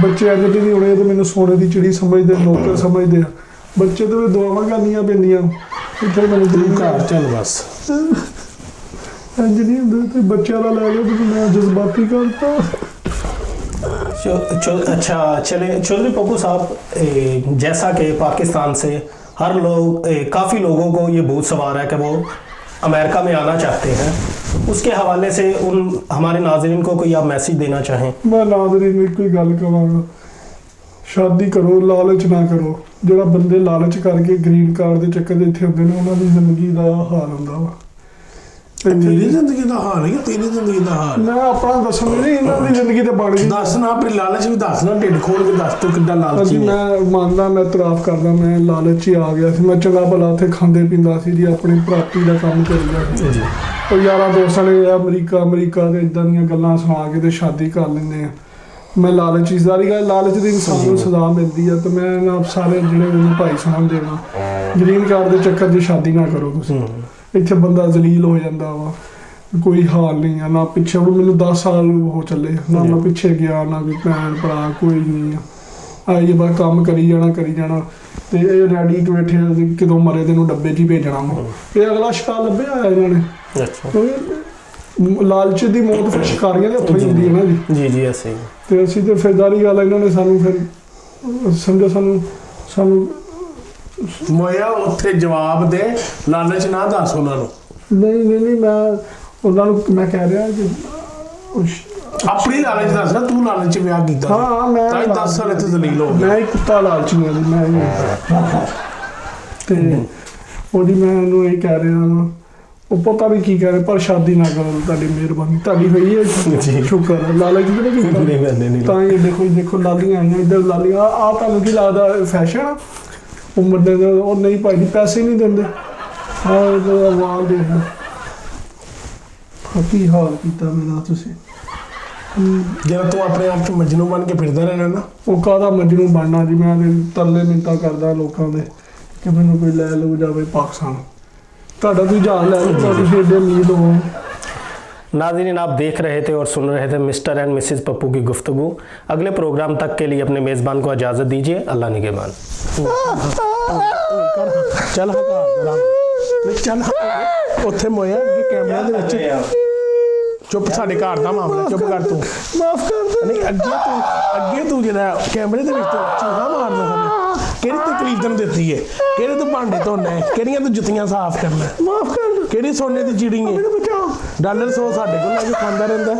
ਬੱਚੇ ਅੱਜ ਨਹੀਂ ਹੋਣੇ ਤੇ ਮੈਨੂੰ ਸੋਨੇ ਦੀ ਚਿੜੀ ਸਮਝਦੇ, ਨੌਕਰ ਸਮਝਦੇ ਆ। ਬੱਚੇ ਤੇ ਦੁਆਵਾਂ ਕਰਨੀਆਂ ਪੈਂਦੀਆਂ ਇੱਥੇ ਮੈਨੂੰ ਤੂੰ ਗ੍ਰੀਨ ਘਰ ਕਾਰਡ ਚੱਲ ਬਸ। ਇੰਜ ਨਹੀਂ ਹੁੰਦੇ ਤੇ ਬੱਚਿਆਂ ਦਾ ਲੈ ਲਓ ਤੇ ਮੈਂ ਜਜ਼ਬਾਤੀ ਕਰਤਾ। अच्छा चले चौधरी पप्पू साहब, जैसा कि पाकिस्तान से हर लोग काफ़ी लोगों को ये भूत सवार है कि वो अमेरिका में आना चाहते हैं, उसके हवाले से उन हमारे नाज़रीन को कोई आप मैसेज देना चाहें? ਮੈਂ ਨਾਜ਼ਰੀਨ ਨੂੰ ਇੱਕੋ ਹੀ ਗੱਲ ਕਹਾਂਗਾ, ਸ਼ਾਦੀ ਕਰੋ, ਲਾਲਚ ਨਾ ਕਰੋ। ਜਿਹੜਾ ਬੰਦੇ ਲਾਲਚ ਕਰਕੇ ਗ੍ਰੀਨ ਕਾਰਡ ਦੇ ਚੱਕਰ ਦੇ ਇੱਥੇ ਹੁੰਦੇ ਨੇ ਉਹਨਾਂ ਦੀ ਜ਼ਿੰਦਗੀ ਦਾ ਹਾਲ ਹੁੰਦਾ ਵਾ। ਮੇਰੀ ਜ਼ਿੰਦਗੀ ਦਾ ਹਾਲ ਹੈ ਕਿ ਤੇਰੀ ਜ਼ਿੰਦਗੀ ਦਾ ਹਾਲ? ਮੈਂ ਆਪਣਾ ਦੱਸਣ ਨਹੀਂ, ਇਹਨਾਂ ਦੀ ਜ਼ਿੰਦਗੀ ਤੇ ਬਣ ਗਈ। ਦੱਸ ਨਾ ਆਪਣੀ ਲਾਲਚ ਵੀ ਦੱਸ ਨਾ, ਢਿੱਡ ਖੋਲ ਕੇ ਦੱਸ ਤੂੰ ਕਿੱਦਾਂ ਹਾਂਜੀ, ਲਾਲਚੀ ਹੈ। ਮੈਂ ਮੰਨਦਾ, ਮੈਂ ਇਤਰਾਫ ਕਰਦਾ, ਮੈਂ ਲਾਲਚ ਹੀ ਆ ਗਿਆ ਸੀ। ਮੈਂ ਚੰਗਾ ਭਲਾ ਉੱਥੇ ਖਾਂਦੇ ਪੀਂਦਾ ਸੀ ਜੀ, ਆਪਣੀ ਪ੍ਰਾਪਤੀ ਦਾ ਕੰਮ ਕਰੀਦਾ ਸੀ। जी। ਉਹ ਯਾਰਾਂ ਦੋਸਤਾਂ ਨੇ ਅਮਰੀਕਾ ਦੇ ਇਦਾਂ ਦੀਆਂ ਗੱਲਾਂ ਸੁਣਾ ਕੇ ਤੇ ਸ਼ਾਦੀ ਕਰ ਲੈਂਦੇ ਆ। ਮੈਂ ਲਾਲਚੀ, ਸਾਰੀ ਗੱਲ ਲਾਲਚ ਦੀ ਇਨਸਾਨ ਨੂੰ ਸਜ਼ਾ ਮਿਲਦੀ ਆ। ਤੇ ਮੈਂ ਇਹਨਾਂ ਸਾਰੇ ਜਿਹੜੇ ਮੈਨੂੰ ਭਾਈ ਸਮਝ ਦੇਣਾ, ਗ੍ਰੀਨ ਕਾਰਡ ਦੇ ਚੱਕਰ 'ਚ ਸ਼ਾਦੀ ਨਾ ਕਰੋ ਤੁਸੀਂ। ਇੱਥੇ ਬੰਦਾ ਜ਼ਲੀਲ ਹੋ ਜਾਂਦਾ ਵਾ, ਕੋਈ ਹਾਲ ਨਹੀਂ ਆ। ਨਾ ਪਿੱਛੇ ਹੁਣ ਮੈਨੂੰ 10 ਸਾਲ ਹੋ ਚੱਲੇ, ਨਾ ਮੈਂ ਪਿੱਛੇ ਗਿਆ, ਨਾ ਕੋਈ ਭੈਣ ਭਰਾ ਕੋਈ ਨਹੀਂ ਆ। ਆਈ ਬਸ ਕੰਮ ਕਰੀ ਜਾਣਾ ਤੇ ਇਹ ਰੈਡੀ ਬੈਠੇ ਆ ਵੀ ਕਦੋਂ ਮਰੇ ਤੈਨੂੰ ਡੱਬੇ 'ਚ ਹੀ ਭੇਜਣਾ ਵਾ। ਇਹ ਅਗਲਾ ਸ਼ਿਕਾਰ ਲੱਭਿਆ ਹੋਇਆ ਇਹਨਾਂ ਨੇ। अच्छा ਕਿਉਂਕਿ ਲਾਲਚ ਦੀ ਮੌਤ ਫਿਰ ਸ਼ਿਕਾਰੀਆਂ ਦੇ ਹੱਥੋਂ ਹੀ ਹੁੰਦੀ ਹੈ ਨਾ ਜੀ। जी जी ऐसे ही। ਤੇ ਅਸੀਂ ਤੇ ਫਿਰ ਜ਼ਾਰੀ ਗੱਲ ਇਹਨਾਂ ਨੇ ਸਾਨੂੰ ਫਿਰ ਸਮਝੋ ਸਾਨੂੰ ਮੋਇਆ ਉੱਥੇ ਜਵਾਬ ਦੇ, ਲਾਲਚ ਨਾ ਦੱਸ ਉਹਨਾਂ ਨੂੰ। ਨਹੀਂ ਮੈਂ ਉਹਨਾਂ ਨੂੰ ਮੈਂ ਕਹਿ ਰਿਹਾ ਕਿ ਆਪਣੀ ਲਾਲਚ ਦੱਸ ਨਾ, ਤੂੰ ਲਾਲਚ 'ਚ ਵਿਆਹ ਕੀਤਾ ਸੀ। ਹਾਂ ਮੈਂ ਤਾਂ ਹੀ 10 ਸਾਲ ਇੱਥੇ ਜ਼ਲੀਲ ਹੋ ਗਿਆ। ਮੈਂ ਇੱਕ ਕੁੱਤਾ ਲਾਲਚੀ ਹਾਂ ਜੀ, ਮੈਂ ਤੇ ਉਹਦੀ ਮੈਂ ਉਹਨੂੰ ਇਹ ਕਹਿ ਰਿਹਾ ਵਾਂ, ਉਹ ਪਤਾ ਨਹੀਂ ਕੀ ਕਹਿ ਰਿਹਾ, ਪਰ ਸ਼ਾਦੀ ਨਾ ਕਰੋ, ਤੁਹਾਡੀ ਮਿਹਰਬਾਨੀ ਤੁਹਾਡੀ ਹੋਈ ਹੈ, ਸ਼ੁਕਰ ਹੈ। ਲਾਲਚ ਤੇ ਨਹੀਂ ਕੀਤਾ नहीं मैंने नहीं। ਤਾਂ ਇਹ ਦੇਖੋ ਲਾਲੀਆਂ ਆਈਆਂ ਇੱਧਰ, ਲਾਲੀਆਂ ਆ ਤੁਹਾਨੂੰ ਕੀ ਲੱਗਦਾ ਫੈਸ਼ਨ? ਉਹ ਮੁੰਡੇ ਦੇ ਉਹ ਨਹੀਂ ਭਾਈ ਜੀ, ਪੈਸੇ ਨਹੀਂ ਦਿੰਦੇ। ਹਾਂ ਇਹਦਾ ਵਾਲ ਦੇਖ ਕੀ ਹਾਲ ਕੀਤਾ ਮੇਰਾ ਤੁਸੀਂ। ਜਿਹੜਾ ਤੂੰ ਆਪਣੇ ਆਪ 'ਚ ਮਜਨੂ ਬਣ ਕੇ ਫਿਰਦਾ ਰਹਿਣਾ ਨਾ, ਉਹ ਕਾਹਦਾ ਮਜਨੂ ਬਣਨਾ ਜੀ, ਮੈਂ ਤੇ ਤਰਲੇ ਮਿੰਤਾ ਕਰਦਾ ਲੋਕਾਂ ਦੇ ਕਿ ਮੈਨੂੰ ਕੋਈ ਲੈ ਲਓ ਜਾਵੇ ਪਾਕਿਸਤਾਨ। ਤੁਹਾਡਾ ਤੁਸੀਂ ਜਹਾਜ਼ ਲੈ ਲਓ, ਤੁਸੀਂ ਏਡੇ ਅਮੀਰ ਹੋ। नाज़रीन, आप देख रहे थे और सुन रहे थे मिस्टर एंड मिसेस पप्पू की गुफ्तगू। अगले प्रोग्राम तक के लिए अपने मेज़बान को इजाज़त दीजिए। अल्लाह निगहबान। ਚੱਲ ਚੱਲ ਉੱਥੇ ਮੋਇਆ ਅੱਗੇ ਕੈਮਰਿਆਂ ਦੇ ਵਿੱਚ ਚੁੱਪ, ਸਾਡੇ ਘਰ ਦਾ ਮਾਮਲਾ, ਚੁੱਪ ਕਰ ਤੂੰ। ਮਾਫ ਕਰ ਦੇ। ਨਹੀਂ ਅੱਗੇ ਤੂੰ ਜਿਹੜਾ ਕੈਮਰੇ ਦੇ ਵਿੱਚ ਚੂਹਾ ਮਾਰਦਾ ਸਾਨੂੰ, ਕਿਹੜੀ ਤਕਲੀਫ ਤੈਨੂੰ ਦਿੱਤੀ ਹੈ? ਕਿਹੜੇ ਤੂੰ ਭਾਂਡੇ ਧੋਣਾ ਹੈ? ਕਿਹੜੀਆਂ ਤੂੰ ਜੁੱਤੀਆਂ ਸਾਫ਼ ਕਰਨਾ ਹੈ? ਮਾਫ ਕਰ ਦੇ। ਕਿਹੜੀ ਸੋਨੇ ਦੀ ਚਿੜੀ ਹੈ? ਮੈਨੂੰ ਬਚਾਓ। $100 ਸਾਡੇ ਕੋਲ ਲੈ ਕੇ ਖਾਂਦਾ ਰਹਿੰਦਾ।